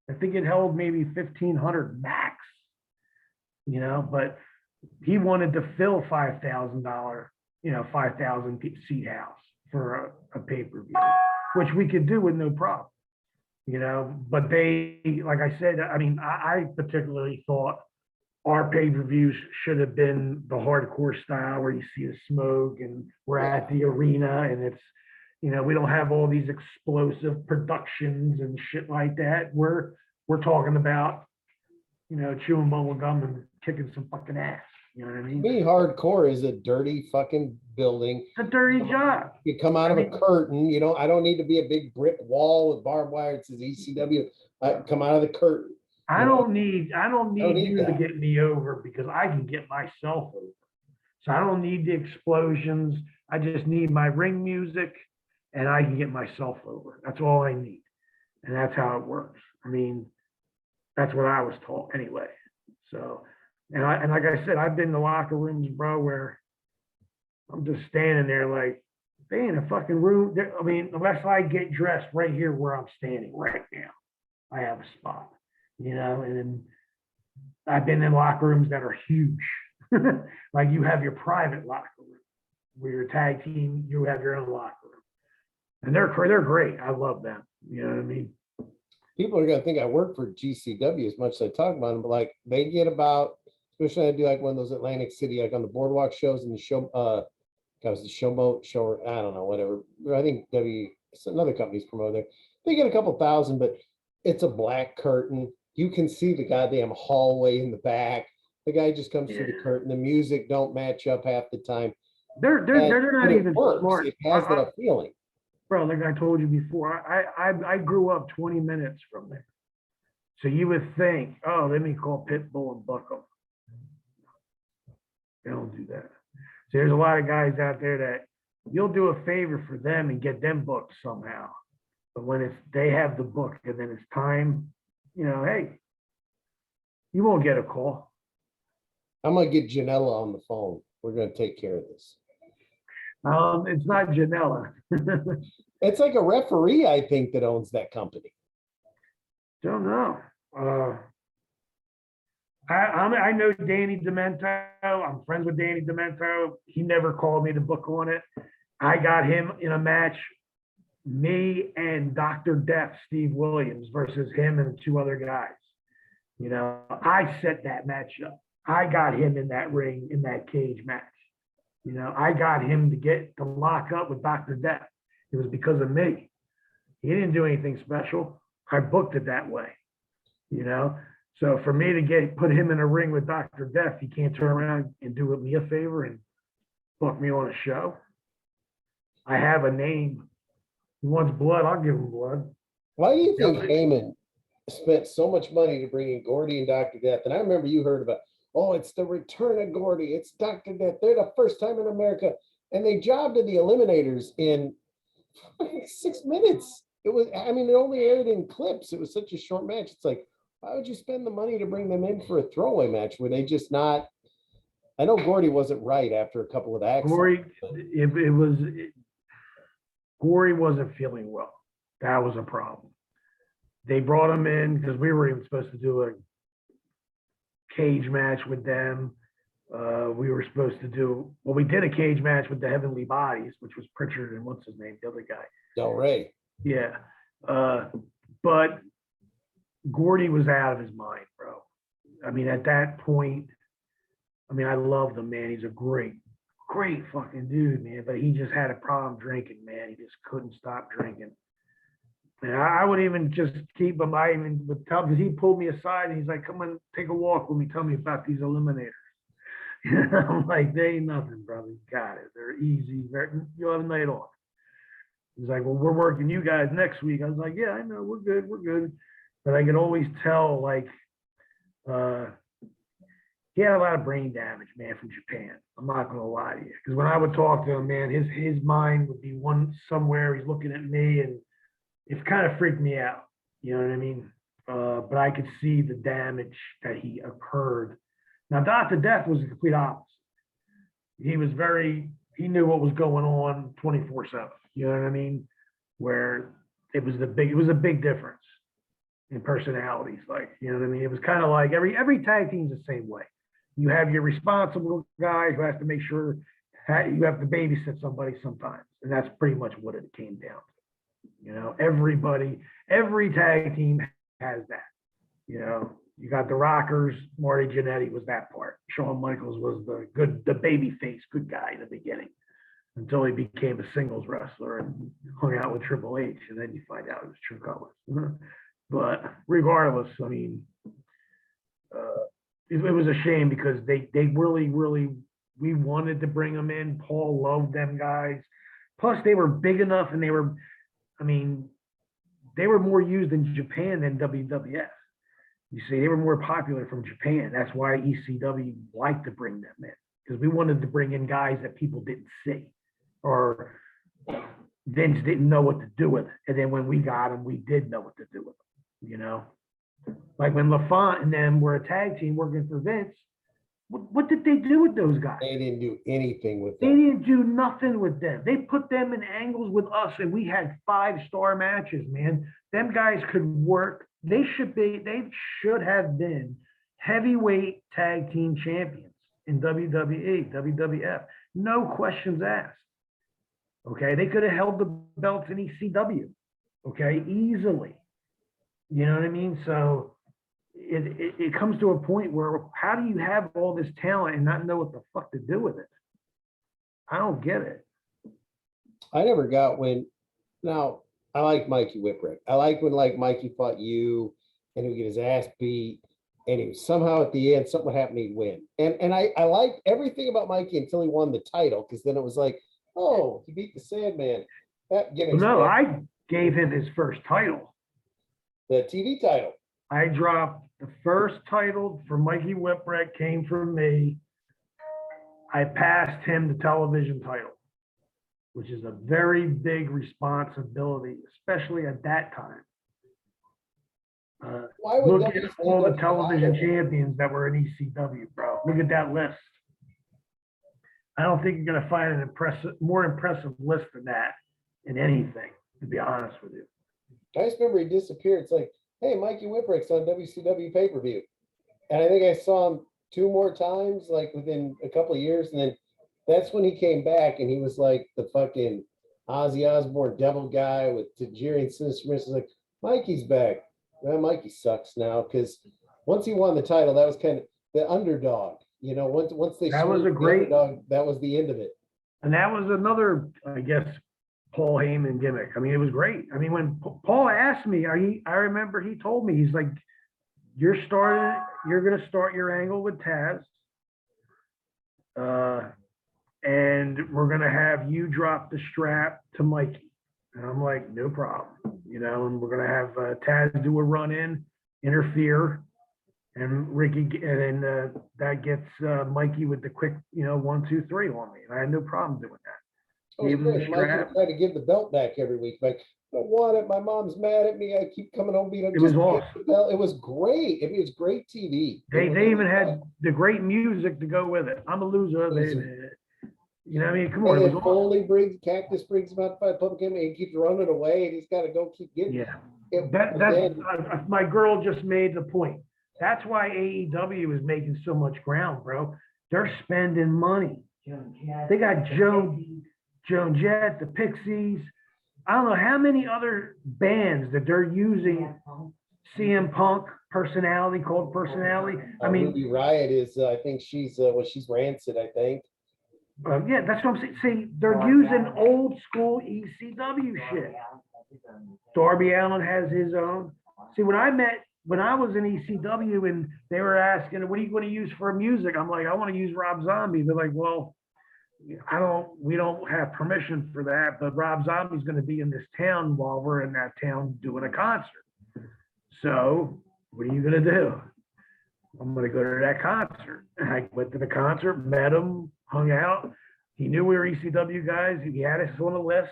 I think it held maybe 1,500 max, but he wanted to fill $5,000, 5,000 seat house for a pay-per-view, which we could do with no problem, but they, like I said, I particularly thought our pay-per-views should have been the hardcore style where you see the smoke and we're at the arena and it's, we don't have all these explosive productions and shit like that. We're talking about, chewing bubble gum and kicking some fucking ass. You know what I mean?
Me, hardcore is a dirty fucking building.
It's a dirty job.
You come out of a curtain, I don't need to be a big brick wall with barbed wire. It says ECW. I come out of the curtain.
I don't need you
that.
to get me over because I can get myself over. So I don't need the explosions. I just need my ring music and I can get myself over. That's all I need. And that's how it works. That's what I was taught anyway. So, and like I said, I've been in the locker rooms, bro, where I'm just standing there like, they in a fucking room. I mean, unless I get dressed right here where I'm standing right now, I have a spot, you know, and then I've been in locker rooms that are huge. Like you have your private locker room where your tag team, you have your own locker room. And they're great. I love them. You know what I mean?
People are gonna think I work for GCW as much as I talk about them, but like they get about, especially I do like one of those Atlantic City, like on the boardwalk shows and the show, guys, the showboat show, I don't know, whatever. I think it's another company's promoting there. They get a couple thousand, but it's a black curtain. You can see the goddamn hallway in the back. The guy just comes through the curtain. The music don't match up half the time.
They're not even smart.
It has that feeling.
Bro, like I told you before, I grew up 20 minutes from there. So you would think, oh, let me call Pitbull and buck them. They don't do that. So there's a lot of guys out there that you'll do a favor for them and get them booked somehow. But when they have the book and then it's time, you know, hey, you won't get a call.
I'm gonna get Janela on the phone. We're gonna take care of this.
It's not Janela.
It's like a referee, I think, that owns that company.
Don't know. I know Danny Demento. I'm friends with Danny Demento. He never called me to book on it. I got him in a match, me and Dr. Death, Steve Williams, versus him and two other guys. You know, I set that match up. I got him in that ring, in that cage match. You know, I got him to lock up with Dr. Death. It was because of me. He didn't do anything special. I booked it that way, you know? So for me to put him in a ring with Dr. Death, he can't turn around and do me a favor and book me on a show. I have a name. He wants blood, I'll give him blood.
Why do you think Heyman spent so much money to bring in Gordy and Dr. Death? And I remember you heard about, oh, it's the return of Gordy. It's Dr. Death. They're the first time in America. And they jobbed the Eliminators in 6 minutes. It only aired in clips. It was such a short match. It's like, why would you spend the money to bring them in for a throwaway match? Were they just not? I know Gordy wasn't right after a couple of acts.
Gordy wasn't feeling well. That was a problem. They brought him in because we were even supposed to do a cage match with them. We were supposed to do, we did a cage match with the Heavenly Bodies, which was Pritchard and what's his name, the other guy.
Del Rey.
Yeah. But Gordy was out of his mind, bro. I mean, at that point, I loved him, man. He's a great fucking dude, man. But he just had a problem drinking, man. He just couldn't stop drinking. And I would even just keep him. I even would tell him, because he pulled me aside and he's like, come on, take a walk with me. Tell me about these eliminators. I'm like, they ain't nothing, brother. You got it. They're easy. You'll have a night off. He's like, well, we're working you guys next week. I was like, yeah, I know. We're good. But I could always tell, like, he had a lot of brain damage, man, from Japan. I'm not going to lie to you. Because when I would talk to him, man, his mind would be somewhere. He's looking at me, and it's kind of freaked me out. You know what I mean? But I could see the damage that he occurred. Now, Dr. Death was the complete opposite. He knew what was going on 24/7. You know what I mean? Where it was a big difference in personalities. Like, you know what I mean? It was kind of like every tag team's the same way. You have your responsible guy who has to make sure you have to babysit somebody sometimes. And that's pretty much what it came down to. You know, every tag team has that. You know, you got the Rockers, Marty Jannetty was that part. Shawn Michaels was the baby face, good guy in the beginning, until he became a singles wrestler and hung out with Triple H, and then you find out it was true colors. But regardless, I mean, it was a shame because they really, we wanted to bring them in. Paul loved them guys. Plus, they were big enough, and they were more used in Japan than WWF. You see, they were more popular from Japan. That's why ECW liked to bring them in, because we wanted to bring in guys that people didn't see, or Vince didn't know what to do with it. And then when we got them, we did know what to do with them, you know? Like when LaFont and them were a tag team working for Vince, What did they do with those guys?
They didn't do anything with
They
them.
didn't do nothing with them. They put them in angles with us, and we had 5-star matches, man. Them guys could work. They should have been heavyweight tag team champions in WWE, WWF. No questions asked. Okay, they could have held the belts in ECW. Okay, easily. You know what I mean? So it comes to a point where how do you have all this talent and not know what the fuck to do with it? I don't get it.
I never got when. Now I like Mikey Whipwreck. I like when like Mikey fought you, and he would get his ass beat, and he was somehow at the end something would happen, he'd win. And I liked everything about Mikey until he won the title, because then it was like, oh, he beat the Sandman. That gimmick.
No, I gave him his first title.
The TV title.
I dropped the first title for Mikey Whipwreck came from me. I passed him the television title, which is a very big responsibility, especially at that time.
Why would
Look at all the television champions that were in ECW, bro. Look at that list. I don't think you're going to find an more impressive list than that in anything, to be honest with you.
I just remember he disappeared. It's like, hey, Mikey Whipwreck's on WCW pay-per-view. And I think I saw him 2 more times, like within a couple of years. And then that's when he came back, and he was like the fucking Ozzy Osbourne devil guy with Tajiri and Sinister. It's like, Mikey's back. Well, Mikey sucks now, because once he won the title, that was kind of the underdog. You know, once they
that was a great
underdog, that was the end of it.
And that was another, I guess, Paul Heyman gimmick. I mean, it was great. I mean, when Paul asked me, I remember he told me, he's like, you're going to start your angle with Taz. And we're going to have you drop the strap to Mikey. And I'm like, no problem. You know, and we're going to have Taz do a run in, interfere, and Ricky, and then that gets Mikey with the quick, 1, 2, 3 on me. And I had no problem doing that.
Mikey tried to give the belt back every week. Like, I don't want it. My mom's mad at me. I keep coming home being.
It was awesome.
It was great. It was great TV.
They even had the great music to go with it. I'm a loser. You know what I mean? Come on.
And then Foley brings Cactus brings him out by public and he keeps running away, and he's got to go keep getting.
Yeah. My girl just made the point. That's why AEW is making so much ground, bro. They're spending money. They got Joan Jett, the Pixies. I don't know how many other bands that they're using. CM Punk personality. I mean,
Ruby Riott is. I think she's. She's Rancid. I think.
Yeah, that's what I'm saying. See, they're using old school ECW shit. Darby Allin has his own. See, when I was in ECW and they were asking, what are you going to use for music? I'm like, I want to use Rob Zombie. They're like, well, we don't have permission for that, but Rob Zombie's going to be in this town while we're in that town doing a concert. So what are you going to do? I'm going to go to that concert. And I went to the concert, met him, hung out. He knew we were ECW guys. He had us on the list.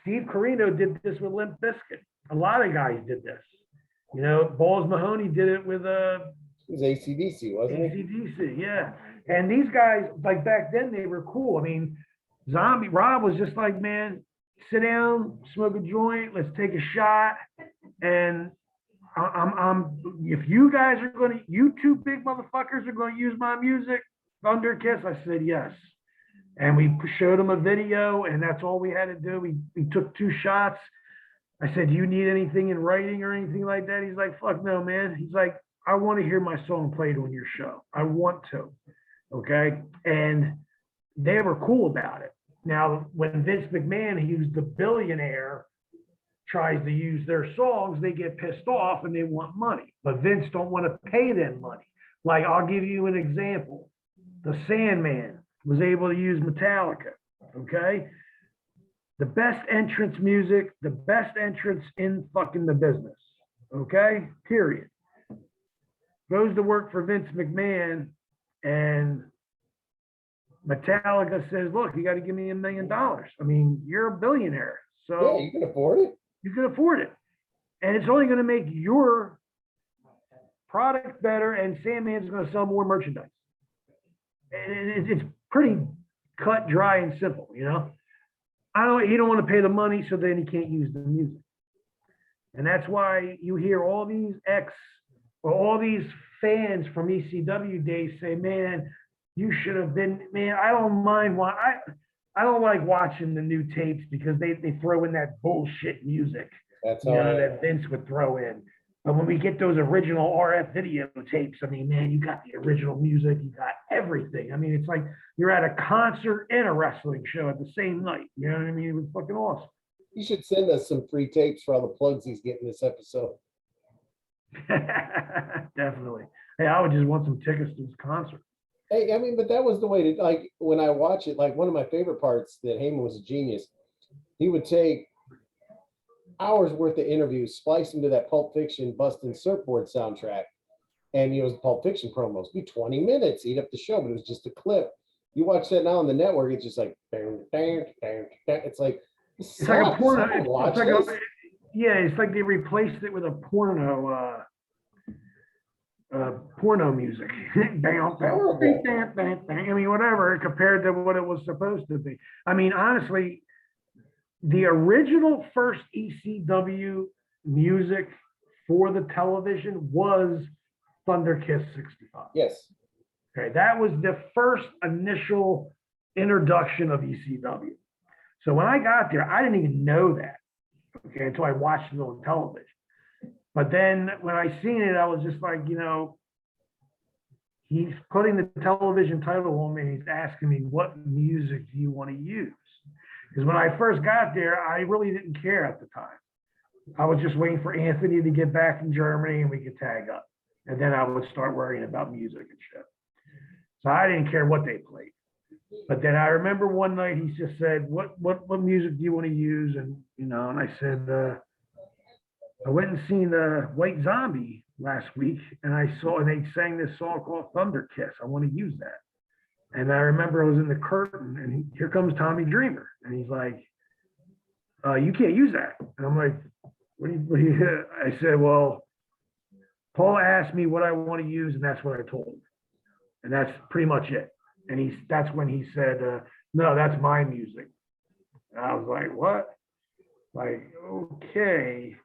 Steve Corino did this with Limp Bizkit. A lot of guys did this. Balls Mahoney did it with
it was AC/DC, wasn't it?
AC/DC, yeah. And these guys, like back then, they were cool. I mean, Rob was just like, man, sit down, smoke a joint, let's take a shot. And if you guys are going to, you 2 big motherfuckers are going to use my music, Thunder Kiss, I said yes. And we showed him a video, and that's all we had to do. We took 2 shots. I said, do you need anything in writing or anything like that? He's like, fuck no, man. He's like, I want to hear my song played on your show. I want to. Okay. And they were cool about it. Now, when Vince McMahon, who's the billionaire, tries to use their songs, they get pissed off and they want money. But Vince don't want to pay them money. Like, I'll give you an example. The Sandman was able to use Metallica. Okay. The best entrance music, the best entrance in fucking the business. Okay. Period. Goes to work for Vince McMahon, and Metallica says, look, you got to give me $1 million. I mean, you're a billionaire. So
yeah, you can afford it.
You can afford it. And it's only going to make your product better, and Sandman's going to sell more merchandise. It's pretty cut, dry, and simple, you know. He don't want to pay the money, so then he can't use the music. And that's why you hear all these fans from ECW days say, man, you should have been, man, I don't mind why I don't like watching the new tapes because they throw in that bullshit music.
That's
you know, that Vince would throw in. But when we get those original RF video tapes, I mean, man, you got the original music, you got everything. I mean, it's like you're at a concert and a wrestling show at the same night. You know what I mean? It was fucking awesome.
You should send us some free tapes for all the plugs he's getting this episode.
Definitely. Hey, I would just want some tickets to his concert.
Hey, I mean, but that was the way to, like, when I watch it, like, one of my favorite parts that Heyman was a genius. He would take hours worth of interviews, splice them to that Pulp Fiction Bustin' Surfboard soundtrack. And it was Pulp Fiction promos. Be 20 minutes, eat up the show, but it was just a clip. You watch that now on the network, it's just like, it's like,
it's like a porno. It's like they replaced it with a porno music. I mean, whatever, compared to what it was supposed to be. I mean, honestly, the original first ECW music for the television was Thunder Kiss 65.
Yes.
Okay, that was the first initial introduction of ECW. So when I got there, I didn't even know that, okay, until I watched it on television. But then when I seen it, I was just like, you know, he's putting the television title on me and he's asking me, what music do you want to use? Because when I first got there, I really didn't care at the time. I was just waiting for Anthony to get back from Germany and we could tag up. And then I would start worrying about music and shit. So I didn't care what they played. But then I remember one night he just said, what music do you want to use? And, you know, and I said, I went and seen White Zombie last week and they sang this song called Thunder Kiss. I want to use that. And I remember I was in the curtain and here comes Tommy Dreamer. And he's like, you can't use that. And I'm like, what do you I said, well, Paul asked me what I want to use and that's what I told him. And that's pretty much it. And that's when he said, no, that's my music. And I was like, what? Like, okay.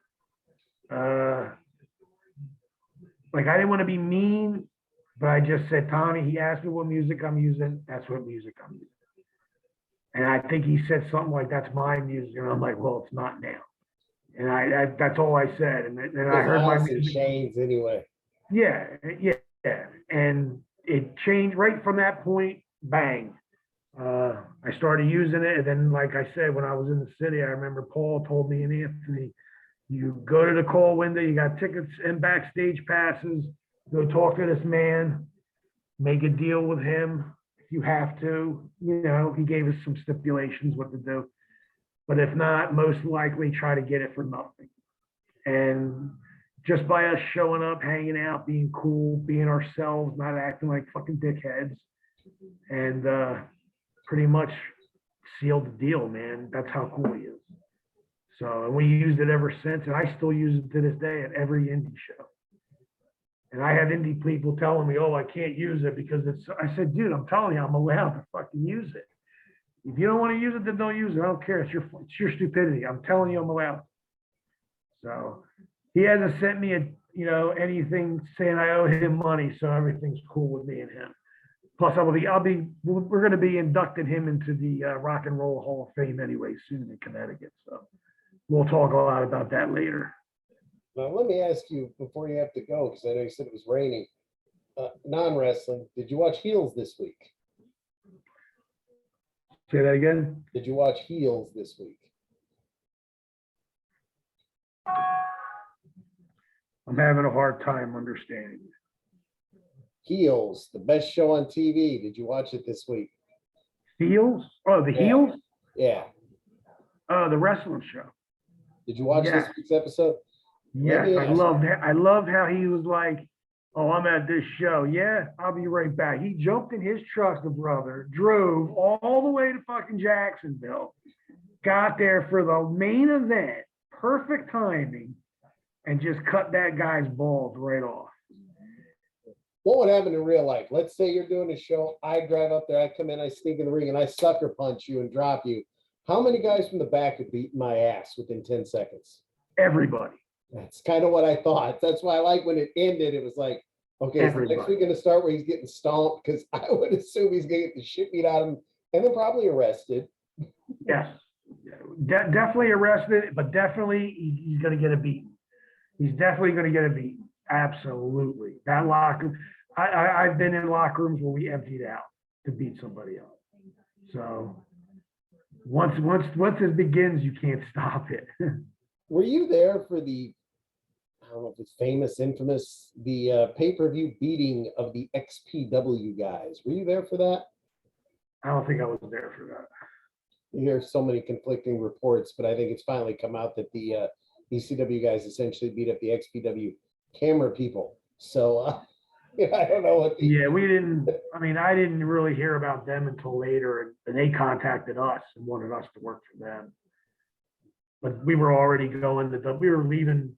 Like, I didn't want to be mean, but I just said, Tommy, he asked me what music I'm using. That's what music I'm using. And I think he said something like, that's my music. And I'm like, well, it's not now. And I that's all I said. And then I heard my music.
Chains anyway.
Yeah. And it changed right from that point, bang. I started using it. And then, like I said, when I was in the city, I remember Paul told me and Anthony, you go to the call window, you got tickets and backstage passes, go talk to this man, make a deal with him if you have to. You know, he gave us some stipulations what to do. But if not, most likely try to get it for nothing. And just by us showing up, hanging out, being cool, being ourselves, not acting like fucking dickheads, and pretty much sealed the deal, man. That's how cool he is. So, and we used it ever since, and I still use it to this day at every indie show. And I have indie people telling me, oh, I can't use it because it's, I said, dude, I'm telling you, I'm allowed to fucking use it. If you don't want to use it, then don't use it. I don't care. It's your stupidity. I'm telling you, I'm allowed. So he hasn't sent me anything saying I owe him money, so everything's cool with me and him. Plus, we're going to be inducting him into the Rock and Roll Hall of Fame anyway soon in Connecticut. So we'll talk a lot about that later.
Now, let me ask you before you have to go, because I know you said it was raining. Non-wrestling, did you watch Heels this week?
Say that again?
Did you watch Heels this week?
I'm having a hard time understanding.
Heels, the best show on TV. Did you watch it this week?
Heels? Oh, the Heels?
Yeah.
Oh, the wrestling show.
Did you watch this week's episode?
Yes, I loved how he was like, oh, I'm at this show. Yeah, I'll be right back. He jumped in his truck, the brother, drove all the way to fucking Jacksonville, got there for the main event, perfect timing, and just cut that guy's balls right off.
what would happen in real life? Let's say you're doing a show. I drive up there, I come in, I sneak in the ring, and I sucker punch you and drop you. How many guys from the back would beat my ass within 10 seconds?
Everybody.
That's kind of what I thought. That's why I like when it ended. It was like, okay, is next week going to start where he's getting stomped? Because I would assume he's going to get the shit beat out of him and then probably arrested.
Yes, definitely arrested, but definitely he's going to get a beat. He's definitely going to get a beat. Absolutely. That locker, I've been in locker rooms where we emptied out to beat somebody up. So once it begins, you can't stop it.
Were you there for the, I don't know if it's famous, infamous, the pay-per-view beating of the XPW guys? Were you there for that?
I don't think I was there for that.
You hear so many conflicting reports, but I think it's finally come out that the ECW guys essentially beat up the XPW camera people. So yeah, I don't know what.
Yeah, we didn't. I mean, I didn't really hear about them until later, and they contacted us and wanted us to work for them. But we were already going to. We were leaving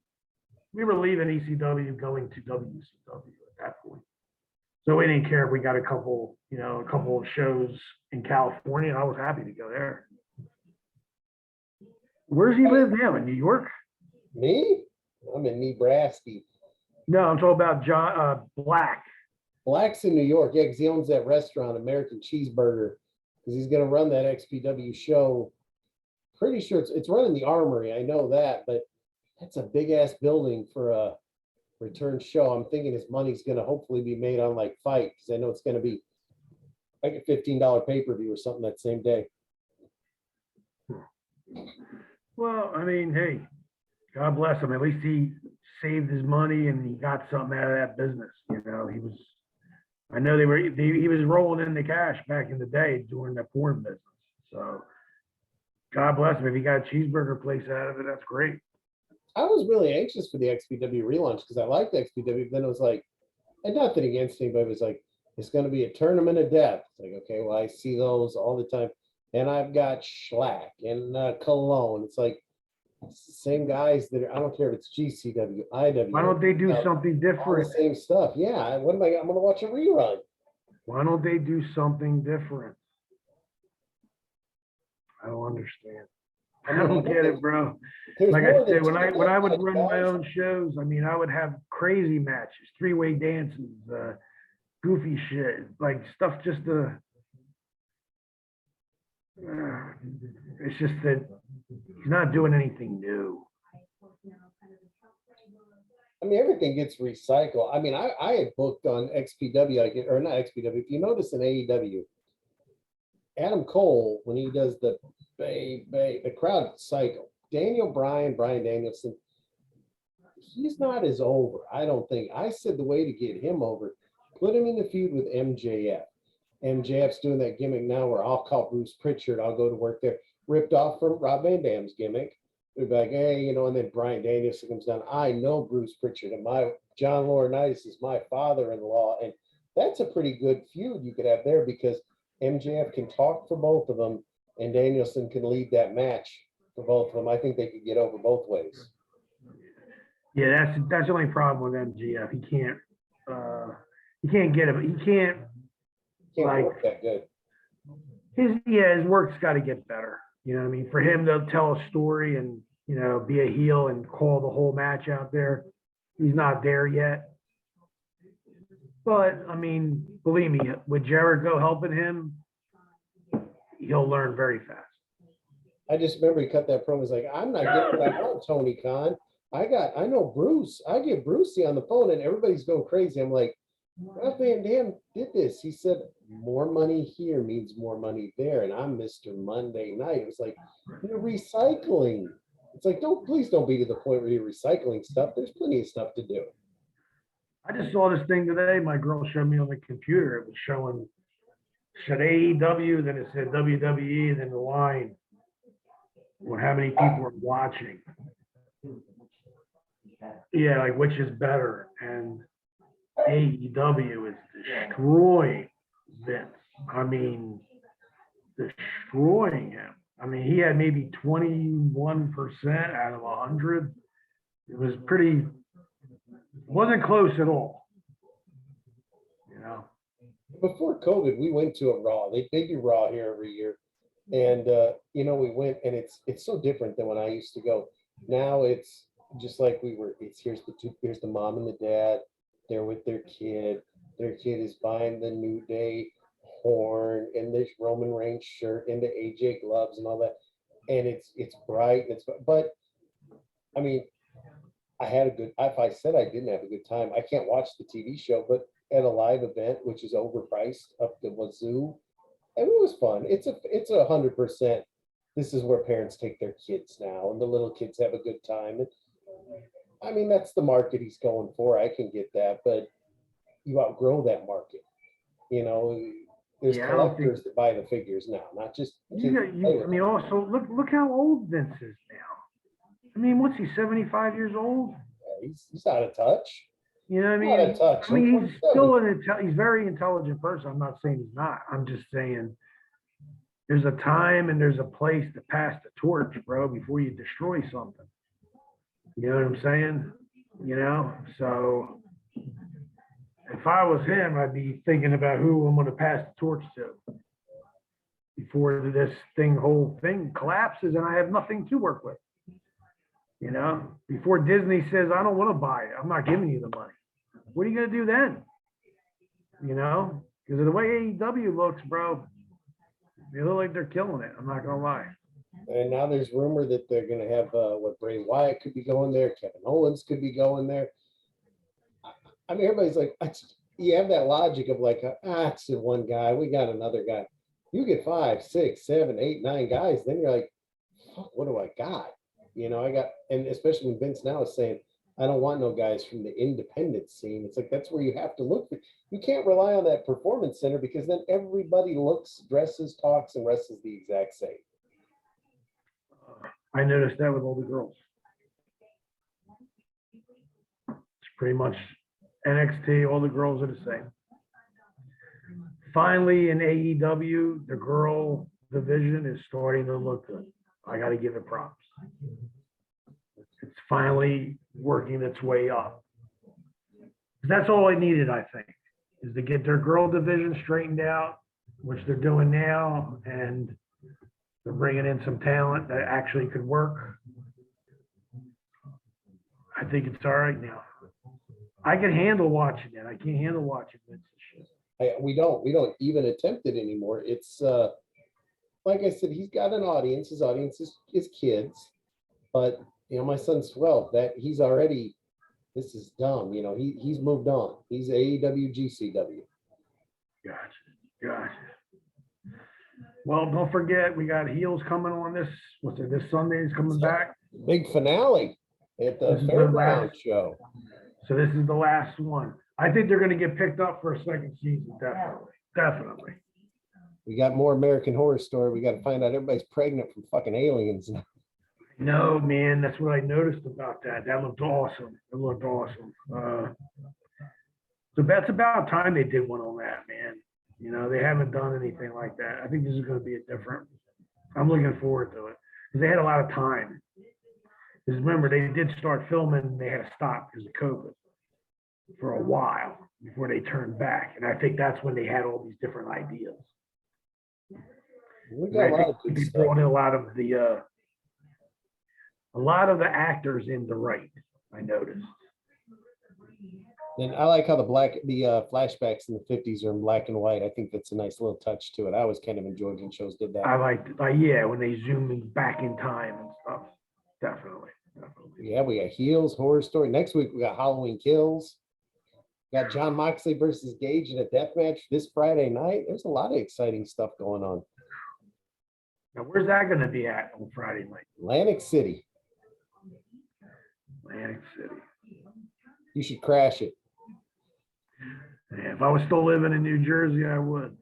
ECW, going to WCW at that point. So we didn't care if we got a couple of shows in California. I was happy to go there. Where's he live now? In New York?
Me? I'm in Nebraska.
No, I'm talking about John Black.
Black's in New York, yeah, because he owns that restaurant, American Cheeseburger, because he's going to run that XPW show. Pretty sure it's running the Armory. I know that, but that's a big ass building for a return show. I'm thinking his money's going to hopefully be made on like Fight, because I know it's going to be like a $15 pay-per-view or something that same day.
Well, I mean, hey, God bless him. At least he saved his money and he got something out of that business. You know, he was rolling in the cash back in the day during the porn business. So God bless him. If he got a cheeseburger place out of it, that's great.
I was really anxious for the XPW relaunch because I liked XPW. Then it was like, and nothing against anybody, it was like, it's going to be a tournament of death. It's like, okay, well, I see those all the time. And I've got Schlack and Cologne. It's like, it's the same guys that are, I don't care if it's GCW, IW.
Why don't they do something different?
All the same stuff. Yeah. I'm going to watch a rerun.
Why don't they do something different? I don't understand. I don't get it, bro. Like I said, when I would run my own shows, I mean, I would have crazy matches, three-way dances, goofy shit, like stuff just to. It's just that he's not doing anything new.
I mean, everything gets recycled. I mean, I had booked on XPW, or not XPW. If you notice in AEW, Adam Cole, when he does the crowd cycle, Brian Danielson, he's not as over. I don't think. I said the way to get him over, put him in the feud with MJF. MJF's doing that gimmick now where I'll call Bruce Pritchard. I'll go to work there. Ripped off from Rob Van Dam's gimmick. They'd be like, hey, and then Brian Danielson comes down. I know Bruce Pritchard, and my John Laurinaitis is my father-in-law. And that's a pretty good feud you could have there because MJF can talk for both of them, and Danielson can lead that match for both of them. I think they could get over both ways.
Yeah, that's the only problem with MJF. He can't get him. He can't
work that good.
His work's got to get better. You know what I mean? For him to tell a story and, be a heel and call the whole match out there, he's not there yet. But, I mean, believe me, with Jericho helping him, he'll learn very fast. I
just remember he cut that promo. He's like, I'm not getting what I want, Tony Khan. I know Bruce. I get Brucey on the phone and everybody's going crazy. I'm like, Rob Van Dam did this. He said, more money here means more money there. And I'm Mr. Monday Night. It was like, you're recycling. It's like, please don't be to the point where you're recycling stuff. There's plenty of stuff to do.
I just saw this thing today. My girl showed me on the computer. It was showing, said AEW, then it said WWE, then the line. Well, how many people are watching? Yeah, like which is better? And AEW is destroying Vince. I mean, destroying him. I mean, he had maybe 21% out of 100. It was pretty, it wasn't close at all. you know.
Before COVID, we went to a Raw. They do Raw here every year. And we went, and it's so different than when I used to go. Now it's just like here's the mom and the dad, they're with their kid. Their kid is buying the New Day horn and this Roman Reigns shirt and the AJ gloves and all that. And it's bright and but I mean, if I said I didn't have a good time, I can't watch the TV show, but at a live event, which is overpriced up the wazoo, and it was fun. It's 100%. This is where parents take their kids now, and the little kids have a good time. And, I mean, that's the market he's going for. I can get that, but you outgrow that market. There's collectors that buy the figures now, not just kids.
I mean, also look how old Vince is now. I mean, what's he, 75 years old?
Yeah, he's out of touch.
You know what I mean?
Out of touch.
I mean, he's still he's a very intelligent person. I'm not saying he's not. I'm just saying there's a time and there's a place to pass the torch, bro, before you destroy something. You know what I'm saying? So if I was him, I'd be thinking about who I'm going to pass the torch to before this whole thing collapses and I have nothing to work with. Before Disney says, I don't want to buy it, I'm not giving you the money. What are you going to do then? Because of the way AEW looks, bro, they look like they're killing it. I'm not going to lie.
And now there's rumor that they're going to have Bray Wyatt could be going there. Kevin Owens could be going there. I mean, everybody's like, you have that logic of like, it's one guy. We got another guy. You get 5, 6, 7, 8, 9 guys. Then you're like, fuck, what do I got? And especially when Vince now is saying, I don't want no guys from the independent scene. It's like, that's where you have to look. You can't rely on that performance center because then everybody looks, dresses, talks, and wrestles the exact same.
I noticed that with all the girls. It's pretty much NXT, all the girls are the same. Finally, in AEW, the girl division is starting to look good. I got to give it props. It's finally working its way up. That's all I needed, I think, is to get their girl division straightened out, which they're doing now, and they're bringing in some talent that actually could work. I think it's all right now. I can handle watching it. I can't handle watching Vince's shit.
We don't even attempt it anymore. It's like I said, he's got an audience. His audience is kids, but my son's 12. That he's already. This is dumb. He's moved on. He's AEW GCW.
Gotcha. Well, don't forget, we got Heels coming on this. What's it? This Sunday is coming back.
Big finale at the Fairground show.
So this is the last one. I think they're going to get picked up for a second season. Definitely.
We got more American Horror Story. We got to find out everybody's pregnant from fucking aliens.
No, man, that's what I noticed about that. That looked awesome. So that's about time they did one on that, man. They haven't done anything like that. I think this is going to be a different. I'm looking forward to it because they had a lot of time. Because remember, they did start filming and they had to stop because of COVID for a while before they turned back. And I think that's when they had all these different ideas.
We got a lot of good
they
stuff.
brought in a lot of the actors in the right, I noticed.
And I like how the flashbacks in the 50s are in black and white. I think that's a nice little touch to it. I always kind of enjoyed when shows did that.
I liked when they zoom in back in time and stuff. Definitely.
Yeah, we got Heels, Horror Story. Next week, we got Halloween Kills. We got John Moxley versus Gage in a death match this Friday night. There's a lot of exciting stuff going on.
Now, where's that going to be at on Friday night?
Atlantic City. You should crash it.
Yeah, if I was still living in New Jersey, I would.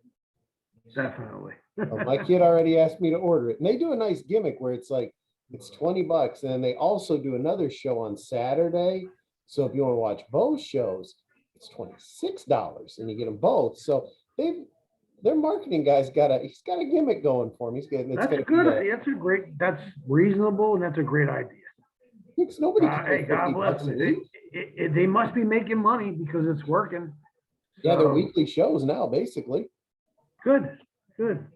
Definitely.
Well, my kid already asked me to order it. And they do a nice gimmick where it's like, it's $20. And then they also do another show on Saturday. So if you want to watch both shows, it's $26 and you get them both. So their marketing guy's got a gimmick going for him.
That's reasonable and that's a great idea.
Nobody
hey, God bless them. They must be making money because it's working.
Yeah, they're
So,
weekly shows now, basically.
good, good.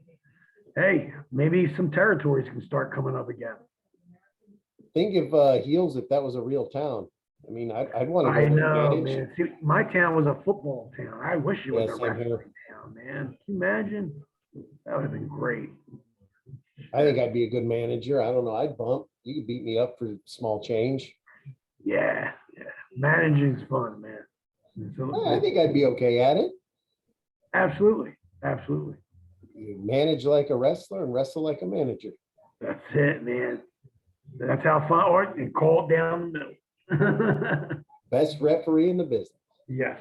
Hey, maybe some territories can start coming up again.
Think of Heels if that was a real town. I mean, I'd want to go
I
there and
know,
manage.
man. See, my town was a football town. I wish it was
Yeah,
a
same here.
wrestling town, man. Can you imagine? That would have been great.
I think I'd be a good manager. I don't know. I'd bump. You could beat me up for small change.
Yeah, yeah. Managing's fun, man.
I think I'd be okay at it.
Absolutely, absolutely.
You manage like a wrestler and wrestle like a manager.
That's it, man. That's how fun. Or you call it down the middle.
Best referee in the business.
Yes.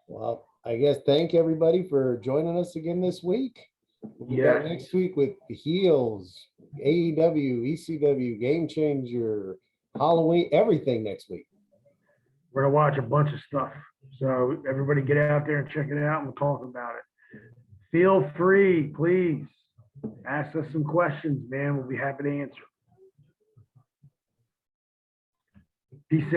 Well, I guess thank everybody for joining us again this week. We'll be back
Yeah.
next week with the Heels, AEW, ECW, Game Changer, Halloween, everything next week.
We're gonna watch a bunch of stuff. So everybody get out there and check it out and we'll talk about it. Feel free, please. Ask us some questions, man. We'll be happy to answer. Peace out.